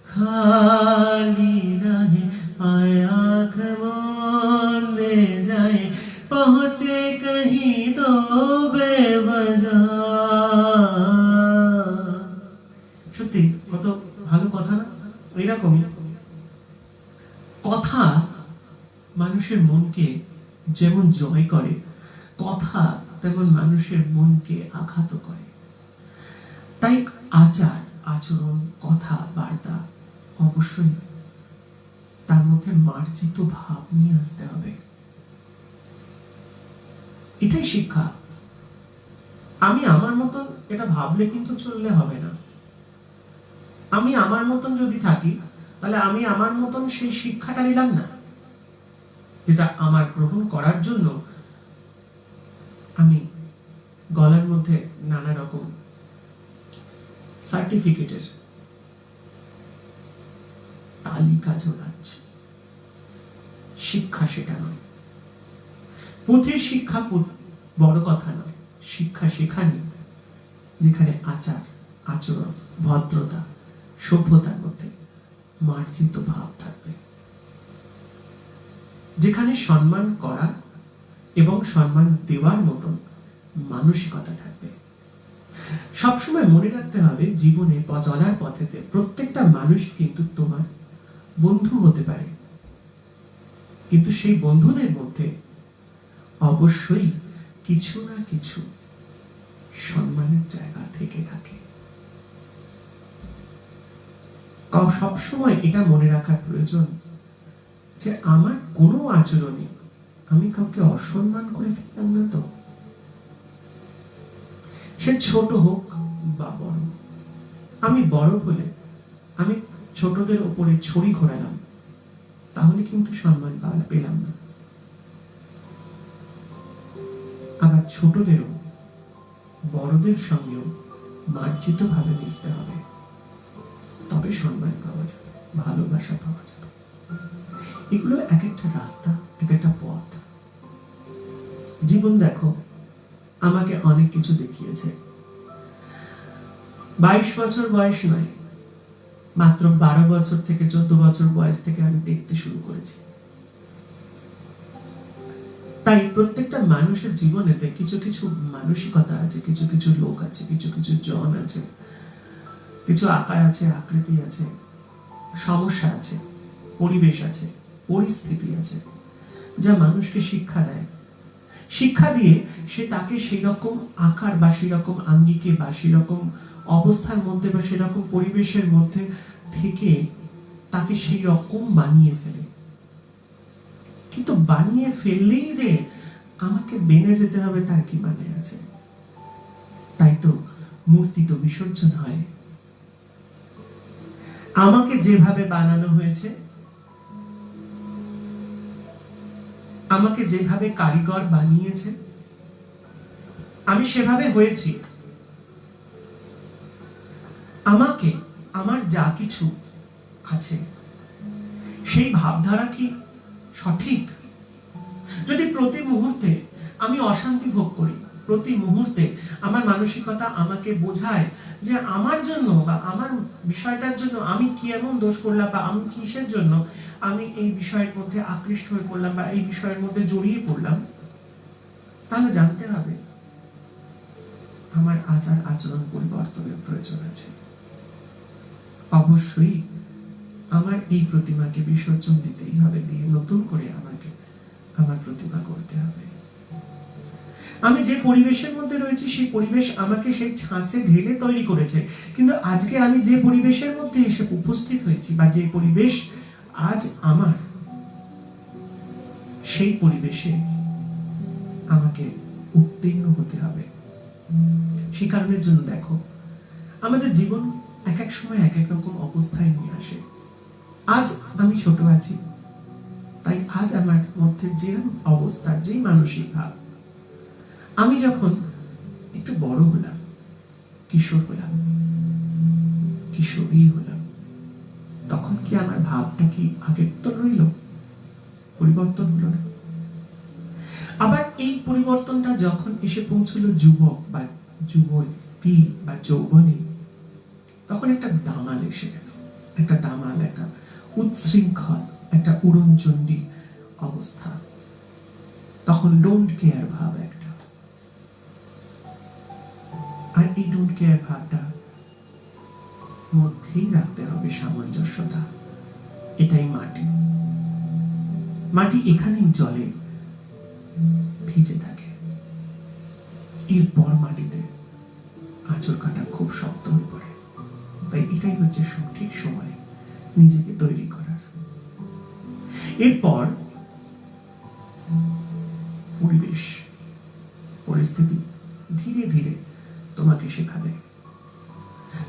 Speaker 1: खाली रहे आए आँख मूंदे जाए पहुँचे कहीं तो बेवजह সত্যি কত ভালো কথা না এরকমই কথা মানুষের মনকে যেমন জয় করে কথা তেমন মানুষের মনকে আঘাত করে তাই আচার আচরণ কথা বার্তা অবশ্যই তার মধ্যে মার্জিত ভাব নিয়ে আসতে হবে এটাই শিক্ষা আমি আমার মতন এটা ভাবলে কিন্তু চললে হবে না আমি আমার মতন যদি থাকি তাহলে আমি আমার মতন সেই শিক্ষাটা নিলাম না যেটা আমার গ্রহণ করার জন্য আমি গলার মধ্যে নানা রকম সার্টিফিকেটের তালিকা ঝোলাচ্ছি শিক্ষা সেটা নয় পুঁথির শিক্ষা বড় কথা নয় শিক্ষা সেখানে যেখানে আচার আচরণ, ভদ্রতা, সভ্যতার মধ্যে মার্জিত ভাব থাকবে, যেখানে সম্মান করা এবং সম্মান দেওয়ার মতন মানসিকতা থাকবে। সবসময় মনে রাখতে হবে, জীবনে চলার পথেতে প্রত্যেকটা মানুষ কিন্তু তোমার বন্ধু হতে পারে, কিন্তু সেই বন্ধুদের মধ্যে অবশ্যই কিছু না কিছু সম্মানের জায়গা থেকে থাকে। সবসময় এটা মনে রাখার প্রয়োজন যে আমার কোনো আচরণে আমি কাউকে অসম্মান করে ফেললাম না তো, সে ছোট হোক বা বড়। আমি বড় হলে আমি ছোটদের উপরে ছড়ি ঘোরালাম, তাহলে কিন্তু সম্মান পেলাম না। আবার ছোটদেরও বড়দের সঙ্গেও মার্জিত ভাবে মিশতে হবে, তবে সম্মান পাওয়া যাবে, ভালোবাসা পাওয়া যাবে। এগুলো এক একটা রাস্তা, এক একটা পথ। জীবন দেখো আমাকে অনেক কিছু দেখিয়েছে। 22 বছর বয়স নয়, মাত্র 12 বছর থেকে 14 বছর বয়স থেকে আমি দেখতে শুরু করেছি। তাই প্রত্যেকটা মানুষের জীবনেতে কিছু কিছু মানসিকতা আছে, কিছু কিছু লোক আছে, কিছু কিছু জন আছে, কিছু আকার আছে, আকৃতি আছে, সমস্যা আছে, পরিবেশ আছে, পরিস্থিতি আছে, যা মানুষকে শিক্ষা দেয়। শিক্ষা দিয়ে সে তাকে সেই রকম আকার বা সেই রকম আঙ্গিকে বা সেই রকম অবস্থার মধ্যে বা সেই রকম পরিবেশের মধ্যে থেকে তাকে সেই রকম বানিয়ে ফেলে। কিন্তু বানিয়ে ফেললেই যে আমাকে বেনে যেতে হবে তার কি মানে আছে? তাই তো মূর্তি তো বিসর্জন হয়। আমাকে যেভাবে বানানো হয়েছে, আমাকে যেভাবে কারিগর বানিয়েছে, আমি সেভাবে হয়েছি। আমাকে আমার যা কিছু আছে সেই ভাবধারা কি সঠিক? যদি প্রতি মুহূর্তে আমি অশান্তি ভোগ করি, প্রতি মুহূর্তে আমার মানসিকতা আমাকে বোঝায় যে আমার জন্য বা আমার বিষয়টার জন্য আমি কি এমন দোষ করলাম বা আমি কিসের জন্য আমি এই বিষয়ের মধ্যে আকৃষ্ট হয়ে পড়লাম বা এই বিষয়ের মধ্যে জড়িয়ে পড়লাম, তাহলে জানতে হবে আমার আচার আচরণ পরিবর্তনের প্রয়োজন আছে। অবশ্যই আমার এই প্রতিমাকে বিসর্জন দিতেই হবে, দিয়ে নতুন করে আমাকে আমার প্রতিমা করতে হবে। আমি যে পরিবেশের মধ্যে রয়েছি সেই পরিবেশ আমাকে সেই ছাঁচে ঢেলে তৈরি করেছে, কিন্তু আজকে আমি যে পরিবেশের মধ্যে এসে উপস্থিত হয়েছি বা যে পরিবেশ আজ আমার, সেই পরিবেশে আমাকে উত্তীর্ণ হতে হবে। সেই কারণের জন্য দেখো আমাদের জীবন এক এক সময় এক এক রকম অবস্থায় নিয়ে আসে। আজ আমি ছোট আছি, তাই আজ আমার মধ্যে যে অবস্থা, যে মানসিক ভাব, আমি যখন একটু বড় হলাম, কিশোর হলাম, কিশোরী হলাম, তখন কি আমার ভাবটা কি আগের তো রইল? পরিবর্তন হলো না। আবার এই পরিবর্তনটা যখন এসে পৌঁছলো যুবক বা যুবতী বা যৌবনে, তখন একটা দামাল এসে গেল, একটা দামাল, একটা উচ্ছৃঙ্খল, একটা উড়নচণ্ডী অবস্থা। তখন ডোন্ট কেয়ার ভাব একটা। আর এই ডোন্ট কেয়ার ভাবটা মধ্যেই রাখতে হবে সামঞ্জস্যতা। এটাই মাটি। মাটি এখানেই জলে ভিজে থাকে, এরপর মাটিতে আঁচড় কাটা খুব শক্ত হয়ে পড়ে। তাই এটাই হচ্ছে সঠিক সময় নিজেকে তৈরি করার। এরপর পরিবেশ পরিস্থিতি ধীরে ধীরে তোমাকে শেখাবে।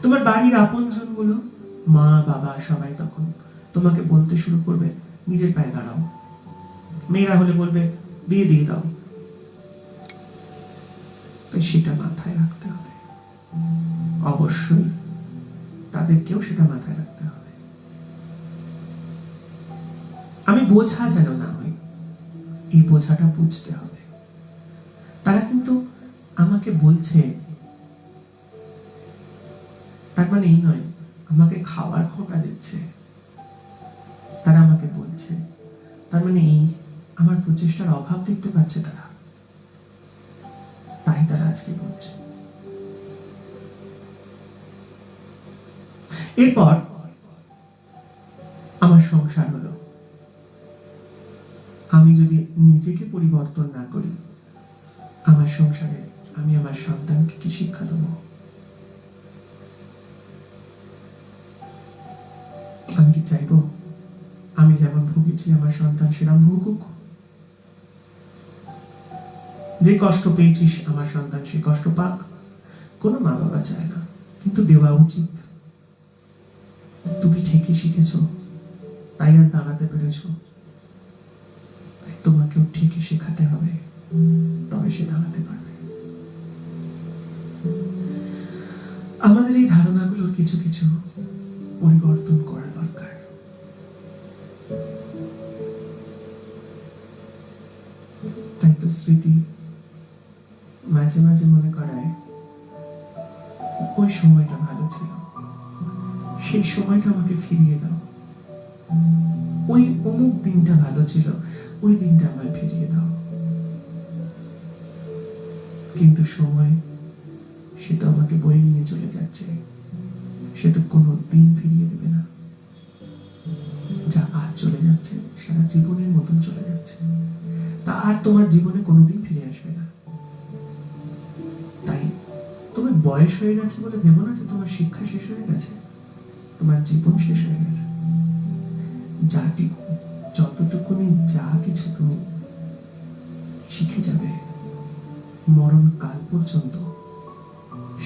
Speaker 1: তোমার বাড়ির আপনজন গুলো, মা বাবা সবাই তখন তোমাকে বলতে শুরু করবে নিজের পায়ে দাঁড়াও। মেয়েরা হলে বলবে বিয়ে দিয়ে দাও। তাই সেটা মাথায় রাখতে হবে, অবশ্যই তাদেরকেও সেটা মাথায় রাখতে হবে। আমি বোঝা যেন না হই, এই বোঝাটা বুঝতে হবে। তারা কিন্তু আমাকে বলছে মানে এই নয় আমাকে খাওয়ার খোটা দিচ্ছে, তারা আমাকে বলছে, তার মানে এই আমার প্রচেষ্টার অভাব দেখতে পাচ্ছে তারা, তাই তারা আজকে বলছে। এরপর আমার সংসার হলো। আমি যদি নিজেকে পরিবর্তন না করি, আমার সংসারে আমি আমার সন্তানকে কি শিক্ষা দেব? আমি কি চাইবো আমি যেমন ভুগেছি আমার সন্তান সেরকম ভুগুক? যে কষ্ট পেয়েছিস আমার সন্তান সে কষ্ট পাক, কোনো মা বাবা চায় না, কিন্তু দেওয়া উচিত। তুমি ঠিকই শিখেছ, তাই আর দাঁড়াতে পেরেছ, তোমাকেও ঠিকই শেখাতে হবে, তবে সে দাঁড়াতে পারবে। আমাদের এই ধারণাগুলোর কিছু কিছু পরিবর্তন করা দরকার। তাই তো স্মৃতি মাঝে মাঝে মনে করায় ওই সময়টা ভালো ছিল, সেই সময়টা আমাকে ফিরিয়ে দাও। ওই অমুক দিনটা ভালো ছিল, ওই দিনটা আমায় ফিরিয়ে দাও। কিন্তু সময় সে তো আমাকে বয়ে নিয়ে চলে যাচ্ছে, সে তো কোনো দিন ফিরিয়ে দেবে না। যা আজ চলে যাচ্ছে সারা জীবনের মতন চলে যাচ্ছে, তা আর তোমার জীবনে কোনোদিন ফিরে আসবে না। তাই তোমার বয়স হয়ে গেছে বলে ভেবো না যে তোমার শিক্ষা শেষ হয়ে গেছে, তোমার জীবন শেষ হয়ে গেছে। যতটুকুনি যা কিছু তুমি শিখে যাবে মরণ কাল পর্যন্ত,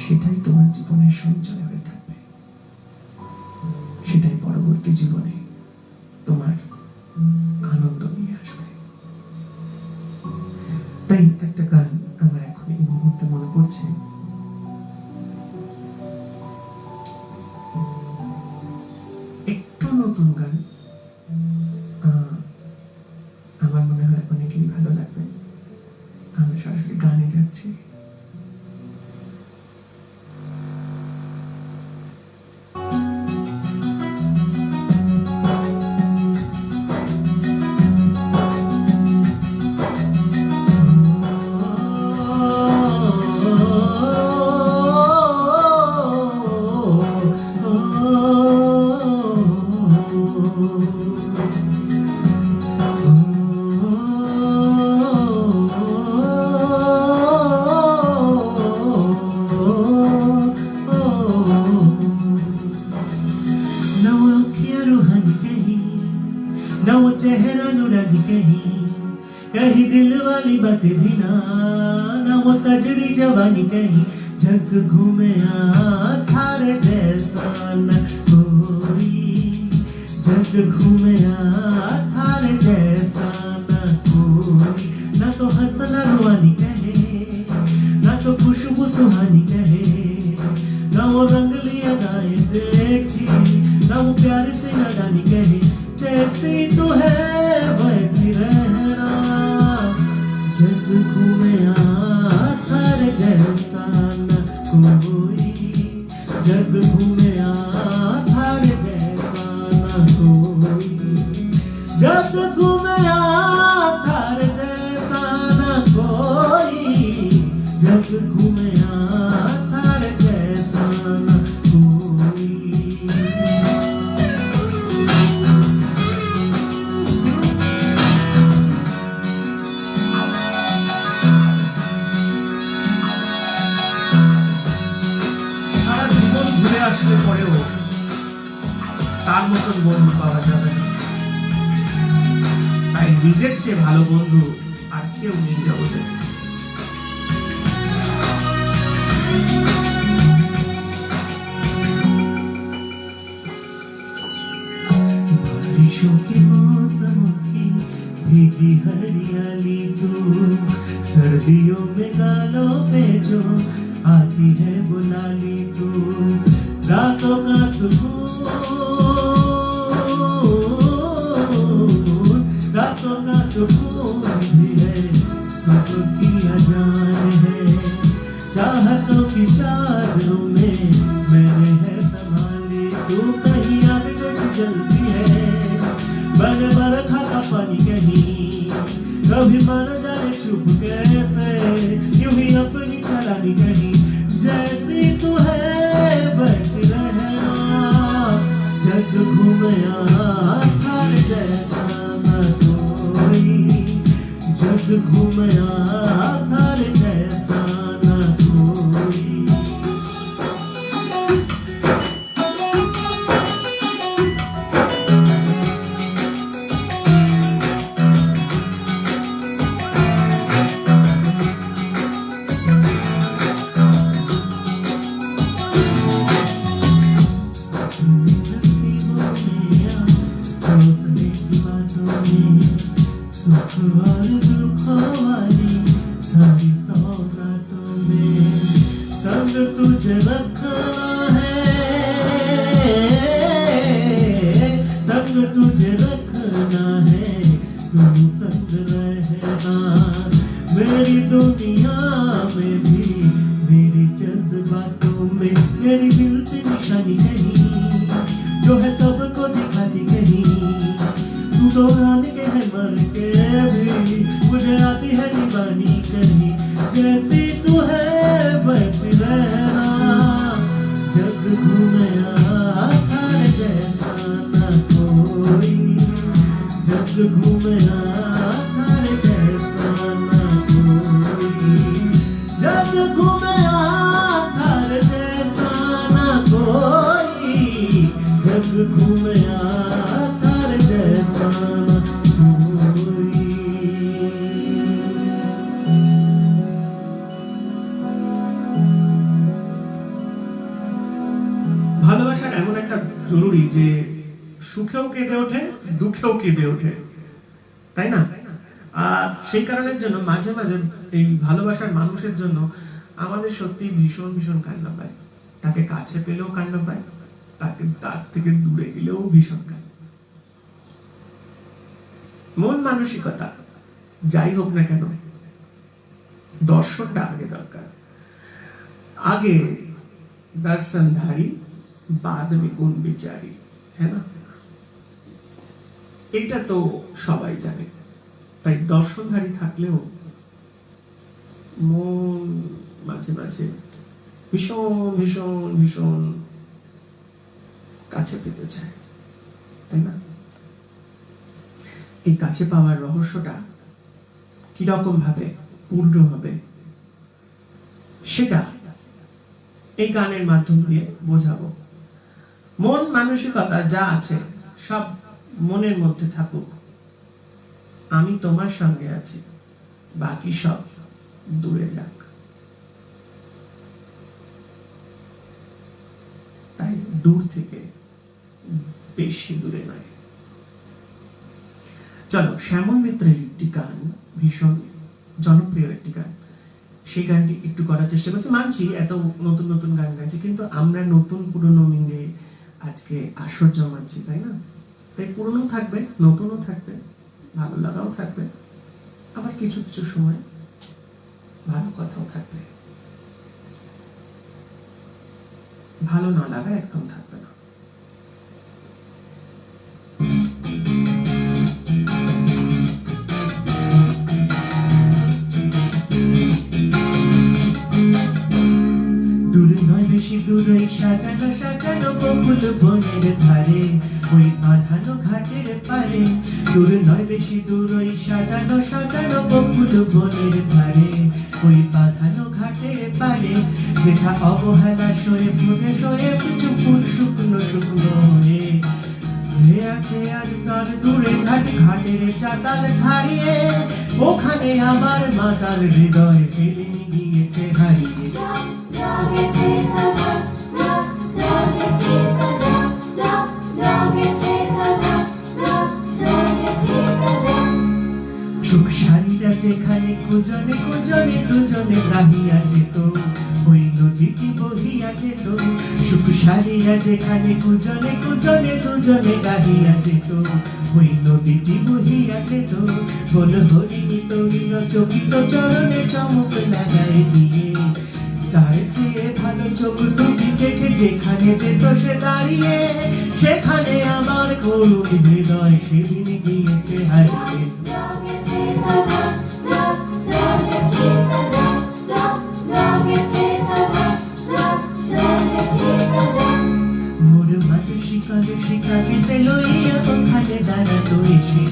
Speaker 1: সেটাই তোমার জীবনের সঞ্চয় হয়ে থাকবে, সেটাই পরবর্তী জীবনে তোমার আনন্দ নিয়ে আসবে। তাই একটা গান আমার এখন এই মুহূর্তে মনে পড়ছে, একটু নতুন গান, আমার মনে হয় অনেকেরই ভালো লাগবে। আমি সরাসরি গানে যাচ্ছি। ना वो चेहरा नुरानी कहीं दिल वाली बातें भी ना वो सजनी जवानी कहीं, जग घूमे थारे जैसा न कोई, जग घूमे थारे जैसा न कोई। ना तो हंसना रुआनी कहे, ना तो खुशबू सुहानी कहे, ना वो रंगली अदाएं देखी, ना वो प्यार से नादानी कहे, जैसी तू है वैसी रहना, जग घूमे थारे जैसा न कोई, जग घूमे थारे जैसा न कोई, जग घूमे थारे जैसा न कोई, जग घूमे थारे जैसा न कोई। আসলে পরেও তার মতন বন্ধু পাওয়া যাবে না, তাই নিজের চেয়ে ভালো বন্ধু আর কেউ নেই জগতে। बारिशों के मौसमों की भीगी हरियाली तू, सर्दियों में गालों पे जो आती है बुला ली तू, रातों का सुकून, रातों का सुकून भी है, सुख की अजान है, चाहतों की चादरों में मैंने है कहीं आगे कुछ जल्दी है, बने बरखा का पानी कहीं, कभी माना जाने चुप कैसे, यूं ही अपनी चलानी कहीं, जैसी तू है वैसी रहना, जग घूमया थारे जैसा न कोई, जग घूमया थारे जैसा न कोई। सुख और दुख वाली सारी सौगातों में संग तुझे रखना है, संग तुझे रखना है, तू संग रहना मेरी दुनिया में भी, मेरी जज्बातों में, मेरी दिल से निशानी कहीं जो है सबको दिखाती कहीं, तू दोहराने के है मर के भी, मुझे आती है दीवानी कहीं, जैसी तू है वैसी रहना, जग घूमया थारे जैसा न कोई, जग घूमया थारे जैसा न कोई, जग घूमया थारे जैसा न कोई, जग घूमया थारे जैसा न कोई। ভালোবাসা এমন একটা জরুরি যে সুখেও কেঁদে ওঠে, দুঃখেও কেঁদে ওঠে, তাই না? আর সেই কারণের জন্য মাঝে মাঝে এই ভালোবাসার মানুষের জন্য আমাদের সত্যি ভীষণ ভীষণ কান্না পায়, তাকে কাছে পেলেও কান্না পায়, তাকে তার থেকে দূরে গেলেও ভীষণ কান্না। মন মানসিকতা যাই হোক না কেন, দর্শনটা আগে দরকার, আগে দর্শনধারী बाद में गुण বিচারি, है ना? এটা তো সবাই জানে, তাই দর্শনধারী থাকলেও মন মাঝে মাঝে ভীষণ ভীষণ ভীষণ কাছে পেতে চায়, তাই না? এই কাছে পাওয়ার রহস্যটা কিরকম ভাবে পূর্ণ হবে সেটা এই গানের মাধ্যম দিয়ে বোঝাবো। মন মানসিকতা যা আছে সব মনের মধ্যে থাকুক, আমি তোমার সঙ্গে আছি, বাকি সব দূরে যাক। তাই দূর থেকে বেশি দূরে নয়। চলো, শ্যামল মিত্রের একটি গান, ভীষণ জনপ্রিয় একটি গান, সেই গানটি একটু করার চেষ্টা করছি। মানছি এত নতুন নতুন গান গাইছি, কিন্তু আমরা নতুন পুরনো মিলে আজকে আসর জমাচ্ছি, তাই না? তাই পুরনো থাকবে, নতুনও থাকবে, ভালো লাগাও থাকবে, আবার কিছু কিছু সময় ভালো কথাও থাকবে, ভালো না লাগা একদম থাকবে না। দূর নয় বেশি দূর, ওই সাজানো সাজানো বকুল বনের ধারে, ওই বাঁধানো ঘাটের পারে। দূর নয় বেশি দূর, ওই সাজানো সাজানো বকুল বনের ধারে, ওই বাঁধানো ঘাটের পারে, যেটা অবহেলা সয়ে ফুলে সয়ে কিছু ফুল শুকনো শুকনো হয়ে আছে আজ তার দূরে ঘাট, ঘাটের চাতাল ছাড়িয়ে ওখানে আবার মাতার হৃদয় ফেলে গিয়েছে হারিয়ে। সুখ সারিরা যেখানে কুজনে কুজনে দুজনে গাহিয়া যেত, ওই নদীটি বহিয়া যেত। সুখ সারিরা যেখানে কুজনে কুজনে দুজনে গাহিয়া যেত, ওই নদীটি বহিয়া যেত। বল হরিণী তরিণ চকিত চরণে চমক লাগাই দিয়ে তার চেয়ে ভালো চোখ দুটি দেখে যেখানে যেত সে দাঁড়িয়ে, সেখানে আমার করুণ হৃদয় সেদিন গিয়েছে হারিয়ে। মোর মানসিকাকে লইয়া ওখানে দাঁড়াতো এসে,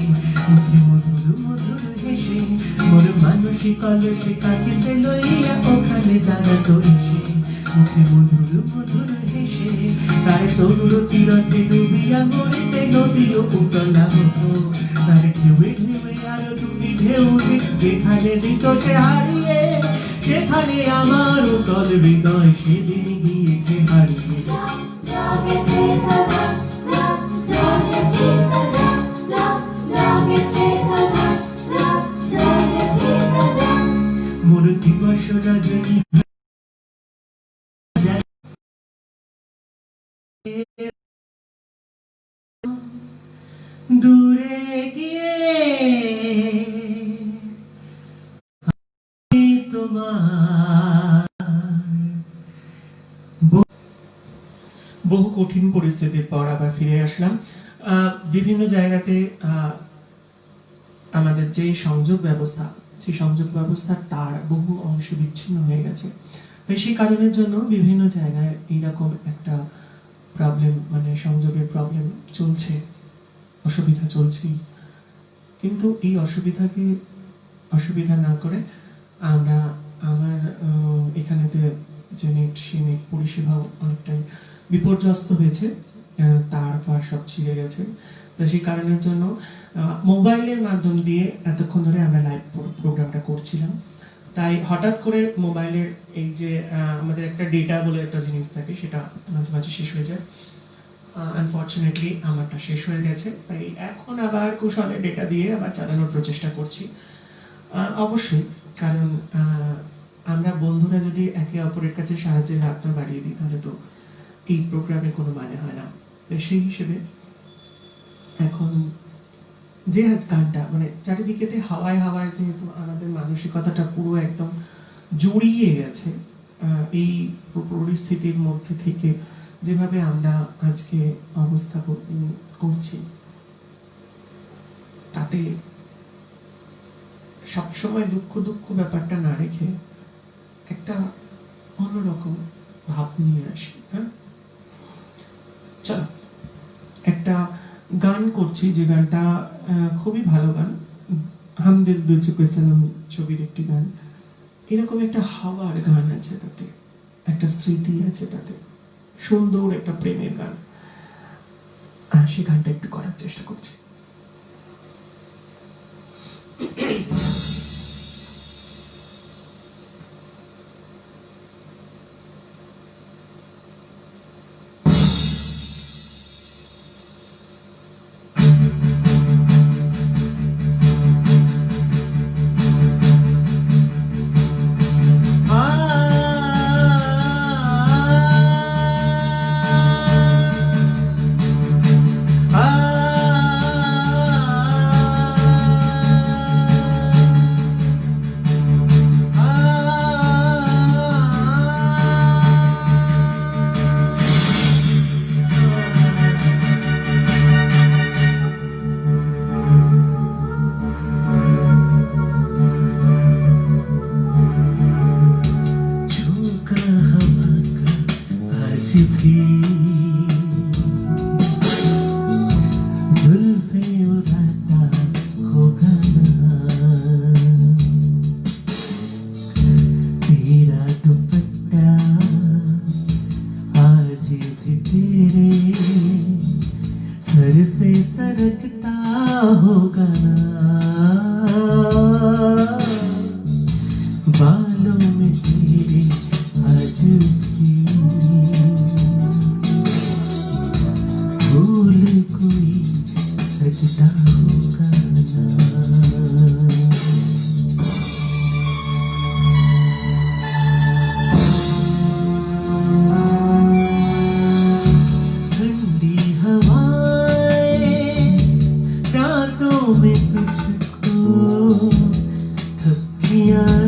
Speaker 1: মুখে মধুর মধুর হেসে। মোর মানসিকাকে লইয়া ওখানে দাঁড়াতো এসে, মুখে মধুর মধুর হেসে। তার তরুর তীরতে ডুবিয়া মরিতে নদীও উতলা হতো, তার ঢেউয়ে ঢেউয়ে আরো দুটি ঢেউ যেখানে দিত সে হারিয়ে, সেখানে আমার উতল হৃদয় সেদিন গিয়েছে হারিয়ে। মোর দিবস রজনী দূরে গিয়ে তোমার বহু কঠিন পরিস্থিতির পর আবার ফিরে আসলাম। বিভিন্ন জায়গাতে আমাদের যে সংযোগ ব্যবস্থা, সেই সংযোগ ব্যবস্থার তার বহু অংশে বিচ্ছিন্ন হয়ে গেছে। তাই সেই কারণের জন্য বিভিন্ন জায়গায় এইরকম একটা প্রবলেম, মানে সংযোগের প্রবলেম চলছে, অসুবিধা চলছেই। কিন্তু এই অসুবিধা না করে আমরা আমার এখানেতে যে নেট, সেই নেট পরিষেবা অনেকটাই বিপর্যস্ত হয়েছে, তার সব ছিঁড়ে গেছে। তো সেই কারণের জন্য মোবাইলের মাধ্যম দিয়ে এতক্ষণ ধরে আমরা লাইভ প্রোগ্রামটা করছিলাম। তাই হঠাৎ করে মোবাইলের এই যে আমাদের একটা ডেটা বলে একটা জিনিস থাকে, সেটা মাঝে মাঝে শেষ হয়ে যায়। আনফর্চুনেটলি আমারটা শেষ হয়ে গেছে, তাই এখন আবার কুশলে ডেটা দিয়ে আবার চালানোর প্রচেষ্টা করছি। অবশ্যই, কারণ আমরা বন্ধুরা যদি একে অপরের কাছে সাহায্যের হাত না বাড়িয়ে দিই, তাহলে তো এই প্রোগ্রামের কোনো মানে হয় না। তো সেই হিসেবে এখন যে গানটা, মানে চারিদিকেতে হাওয়ায় হাওয়ায় যেহেতু আমাদের মানসিকতাটা পুরো একদম জড়িয়ে গেছে এই পরিস্থিতির মধ্যে থেকে, যেভাবে আমরা আজকে অবস্থা করছি, তাতে সবসময় দুঃখ ব্যাপারটা না রেখে একটা অন্যরকম ভাব নিয়ে আসি। হ্যাঁ, চলো একটা গান করছি, যে গানটা খুবই ভালো গান, হাম দিল দে চুকে সনম ছবির একটি গান। এরকম একটা হাওয়ার গান আছে তাতে, একটা স্মৃতি আছে তাতে, সুন্দর একটা প্রেমের গান। সেই গানটা একটু করার চেষ্টা করছি।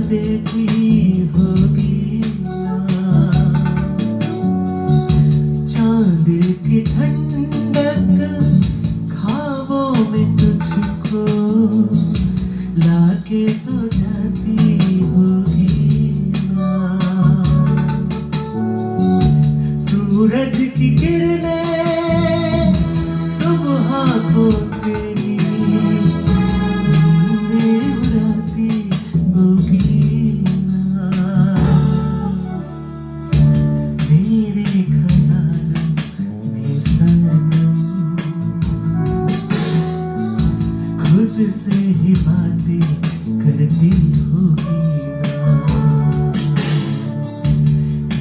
Speaker 2: देती होगी ना।
Speaker 1: की ठंडक ख्वाबों में तुझको लाके तो जाती होगी ना। सूरज की किरणें सुबह को तेरी नींदें उड़ाती होगी ना। मेरे ख्यालों में सनम खुद से ही बातें करती होगी ना।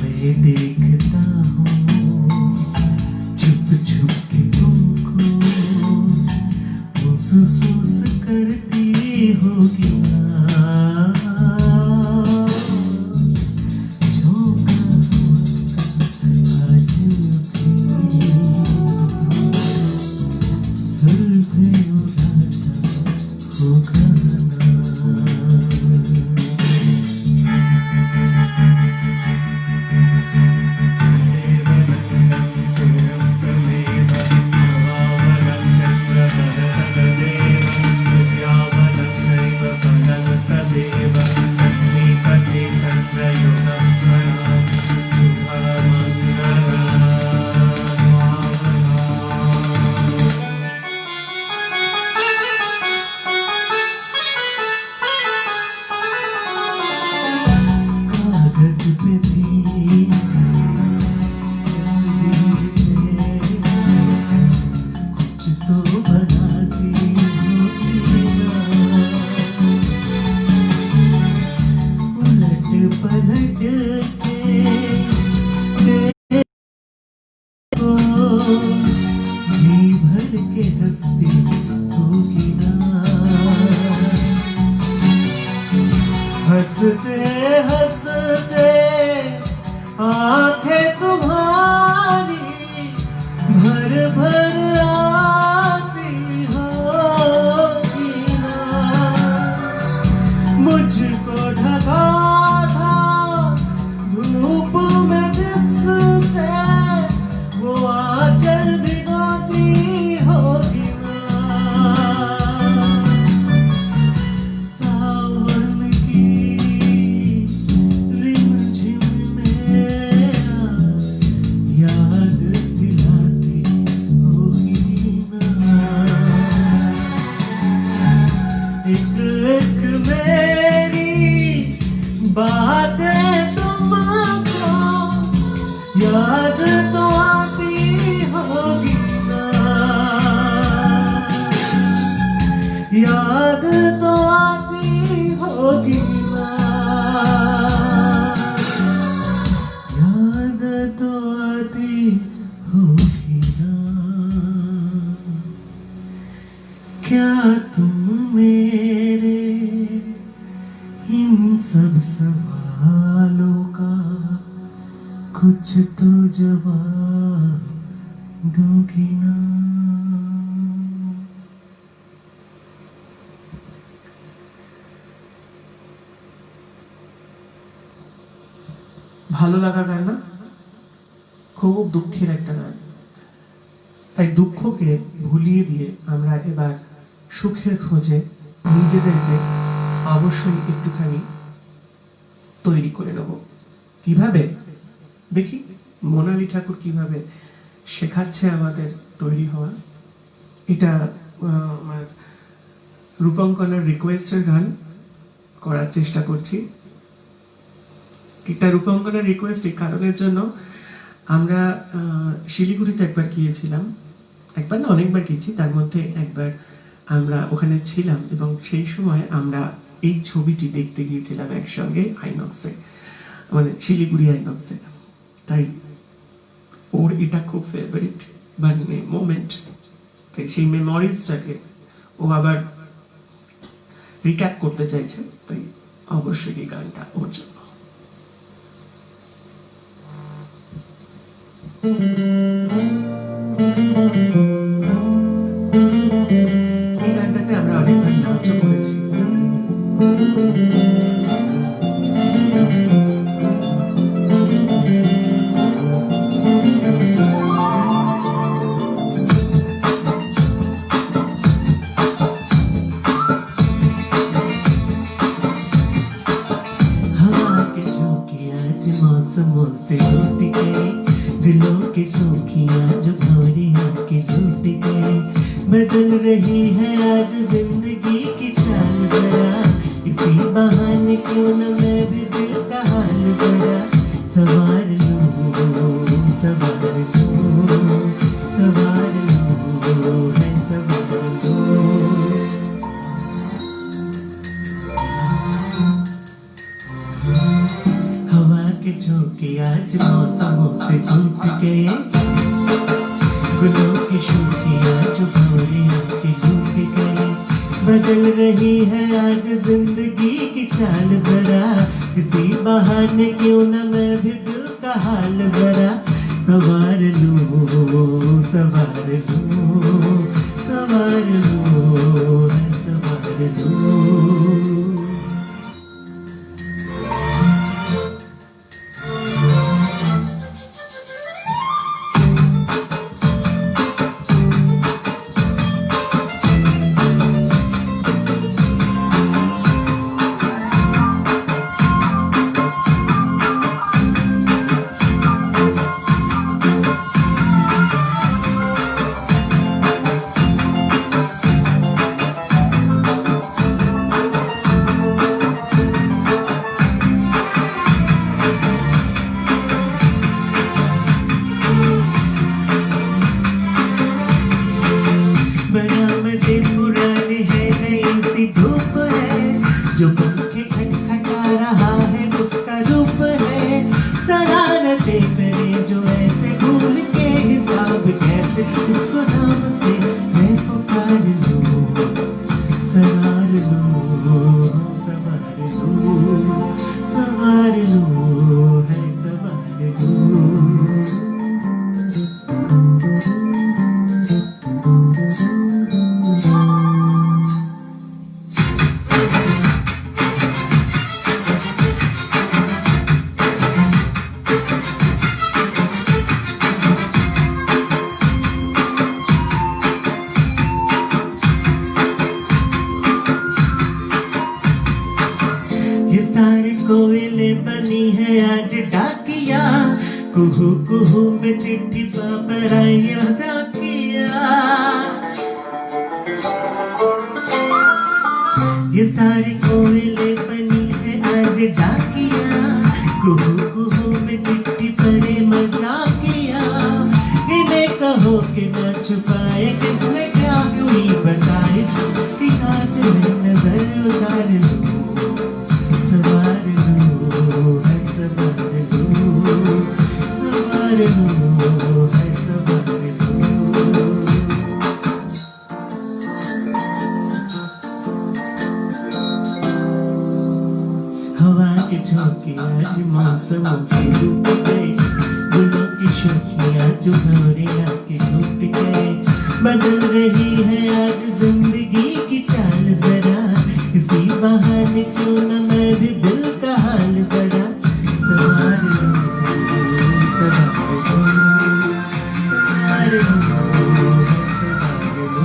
Speaker 1: मैं देखता हूँ छुप छुप के तुमको, महसूस करती होगी ना। झोंका हुआ आज भी जुल्फें उड़ाता होगा ना। कागज पे भी तस्वीर जैसे कुछ तो बनाती होगी ना। उलट पलट के देखो, जी भर के हंसती होगी ना। हंसते हंसते आंखें तुम्हारी भर भर आती होगी ना। मुझको ढका था धूप में जिससे वो आंचल भिगोती होगी ना। सावन की रिमझिम मेरा याद दिलाती होगी ना। एक एक मेरी बातें तुमको याद तो आती होगी ना। याद तो आती होगी ना। याद तो आती होगी ना। क्या तुम मेरे इन सब सवालों का कुछ तो जवाब दोगी ना। ভালো লাগা গান না, খুব দুঃখের একটা গান। তাই দুঃখকে ভুলিয়ে দিয়ে আমরা এবার সুখের খোঁজে নিজেদেরকে অবশ্যই একটুখানি তৈরি করে নেব। কিভাবে দেখি মোনালি ঠাকুর কিভাবে শেখাচ্ছে আমাদের তৈরি হওয়া। এটা আমার রূপঙ্কনার রিকোয়েস্টের গান করার চেষ্টা করছি। এটা রূপঙ্কনার রিকোয়েস্ট এই কারণের জন্য, আমরা শিলিগুড়িতে একবার গিয়েছিলাম, একবার না অনেকবার গেছি, তার মধ্যে একবার আমরা ওখানে ছিলাম এবং সেই সময় আমরা এই ছবিটি দেখতে গিয়েছিলাম একসঙ্গে আইনক্সে, মানে শিলিগুড়ি আইনক্সে। তাই ওর এটা খুব ফেভারিট মানে মোমেন্ট, তাই সেই মেমোরিজটাকে ও আবার রিক্যাপ করতে চাইছে, তাই অবশ্যই এই গানটা ওর জন্য। এই গানটাতে আমরা অনেকবার নাচও করেছি।
Speaker 2: बदल रही है आज जिंदगी की चाल जरा, इसी बहाने क्यों न मैं भी दिल का हाल जरा सवार लूं, सवार लूं, सवार लूं, है सवार लूं। हवा के झोंके आज मौसमों से टूट गए, गुलों की शोखियाँ जो भौरियों के झूठ गए। बदल रही है आज जिंदगी की चाल जरा, इसी बहाने क्यों न मैं भी दिल का हाल जरा सवार लूं, सवार लूं, सवार लूं, है सवार लूं। जो पंखे खटखटा रहा है उसका रूप है, शरारते करे जो ऐसे भूल के हिसाब कैसे उसको नाम से मैं पुकार लूं, सवार लूं, सवार लूं, सवार लूं, है सवार लूं। सारे कोयले बनी है आज डाकिया, कुहू कुहू में चिट्ठी पर आई झाकिया। ये सारे कोयले बनी है आज डाकिया, कुहू कुहू में चिट्ठी पर मजाकिया। इन्हें कहो कि न छुपाए किसने क्या हुई बताए, उसकी कांच में नजर उतार लूं, सवार लूं, है सवार लूं, सवार लूं, है सवार लूं। हवा के झोंके आज मौसमों से डूब गए, गुलों की शोखियाँ जो भौरियाँ के टूट गए। बदल रही है आज जिंदगी की चाल जरा, इसी बहाने क्यों न मैं भी दिल का हाल जरा सवार लूं, सवार लूं, सवार लूं,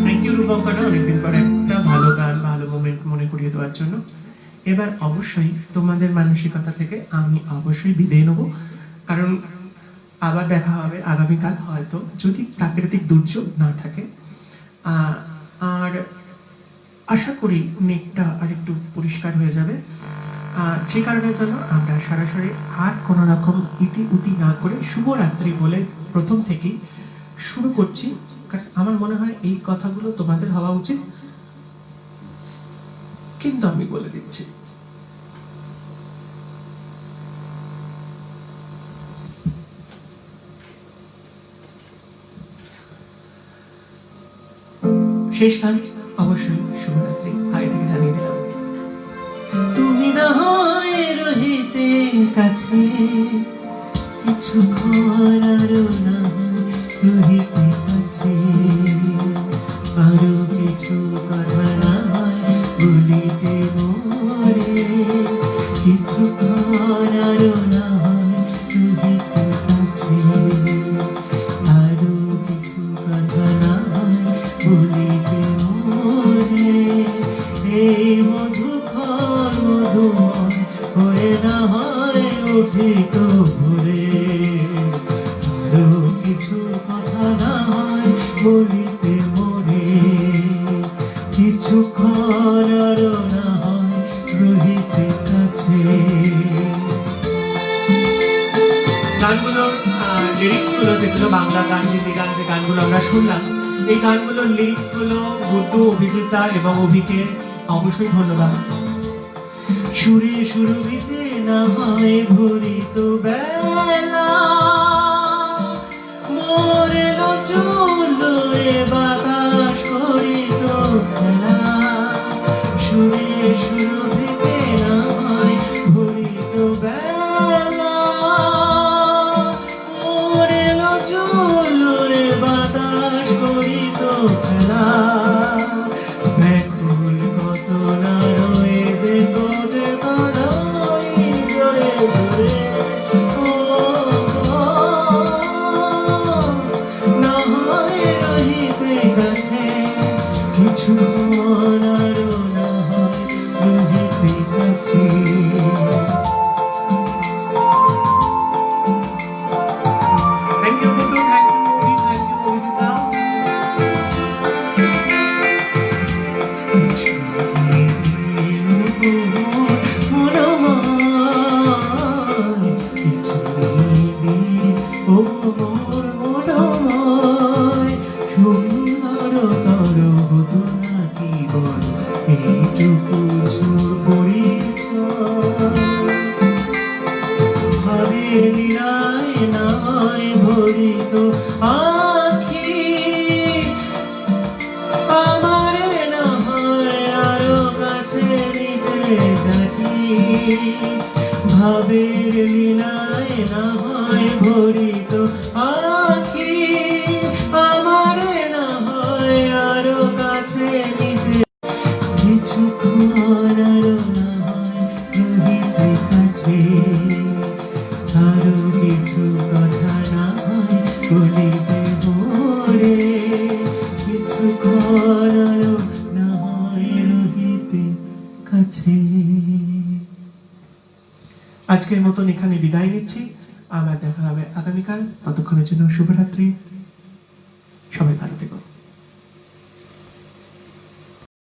Speaker 1: থ্যাংক ইউ রূপঙ্কর, অনেকদিন পরে একটা ভালো গান ভালো মোমেন্ট মনে করিয়ে দেওয়ার জন্য। এবার অবশ্যই তোমাদের মানসিকতা থেকে আমি অবশ্যই বিদায় নেব, কারণ আবার দেখা হবে আগামীকাল, হয়তো যদি প্রাকৃতিক দুর্যোগ না থাকে। আর আশা করি নেটটা আর একটু পরিষ্কার হয়ে যাবে, যে কারণের জন্য আমরা সরাসরি আর কোনো রকম ইতি উতি না করে শুভরাত্রি বলে প্রথম থেকেই শুরু করছি। কারণ আমার মনে হয় এই কথাগুলো তোমাদের হওয়া উচিত, কিন্তু আমি বলে দিচ্ছি। শেষকাল অবশ্যই শুভরাত্রি আগে থেকে জানিয়ে দিলাম।
Speaker 2: তুমি না হয় রহিতে কাছে, কিছুক্ষণ আরো না রহিতে কাছে, আরো কিছু কথা না হয় বলিতে মোরে, কিছুক্ষণ আরো না হয় রহিতে কাছে, আরো কিছু কথা না হয় বলিতে মোরে। এই মধুক্ষণ মধুময় হয়ে না হয় উঠে তো ভরে, আরো বলিতে মোরে কিছুক্ষণ আরো না হয় রহিতে কাছে।
Speaker 1: গানগুলোর লিরিক্স গুলো যেগুলো বাংলা গান হিন্দি গান যে গানগুলো আমরা শুনলাম, এই গানগুলোর লিরিক্স গুলো গুড্ডু, অভিজিৎ দা এবং অভিকে অবশ্যই ধন্যবাদ।
Speaker 2: সুরে সুরভিতে না হয় ভরিত বেলা, মোরেলো চললো এ বাতাস করিত খেলা। সুরে সুরভিতে না হয় ভরিত বেলা, মোরেলো চললো এ বাতাস করিত খেলা। ব্যাকুল কত না রয়ে যে তোদের তরই জোরে জোরে, ও না হয় রহিতে কাছে কিছুক্ষণ আরো না হয় রহিতে কাছে।
Speaker 1: Thank you Guddu, thank you Abhi, thank you Abhijit দা।
Speaker 2: ভরিত আখি আমারে না হয় আরো কাছে নিতে থাকি। ভাবের লীলায় না হয় ভরিত আখি আমারে না হয় আরো কাছে নিতে কিছুক্ষণ আরো না হয় রহিতে কাছে। আরো কিছু কথা না হয় বলিতে মোরে কিছুক্ষণ আরো না হয় রহিতে কাছে।
Speaker 1: আজকের মতন এখানে বিদায় নিচ্ছি, আবার দেখা হবে আগামীকাল। ততক্ষণের জন্য শুভরাত্রি।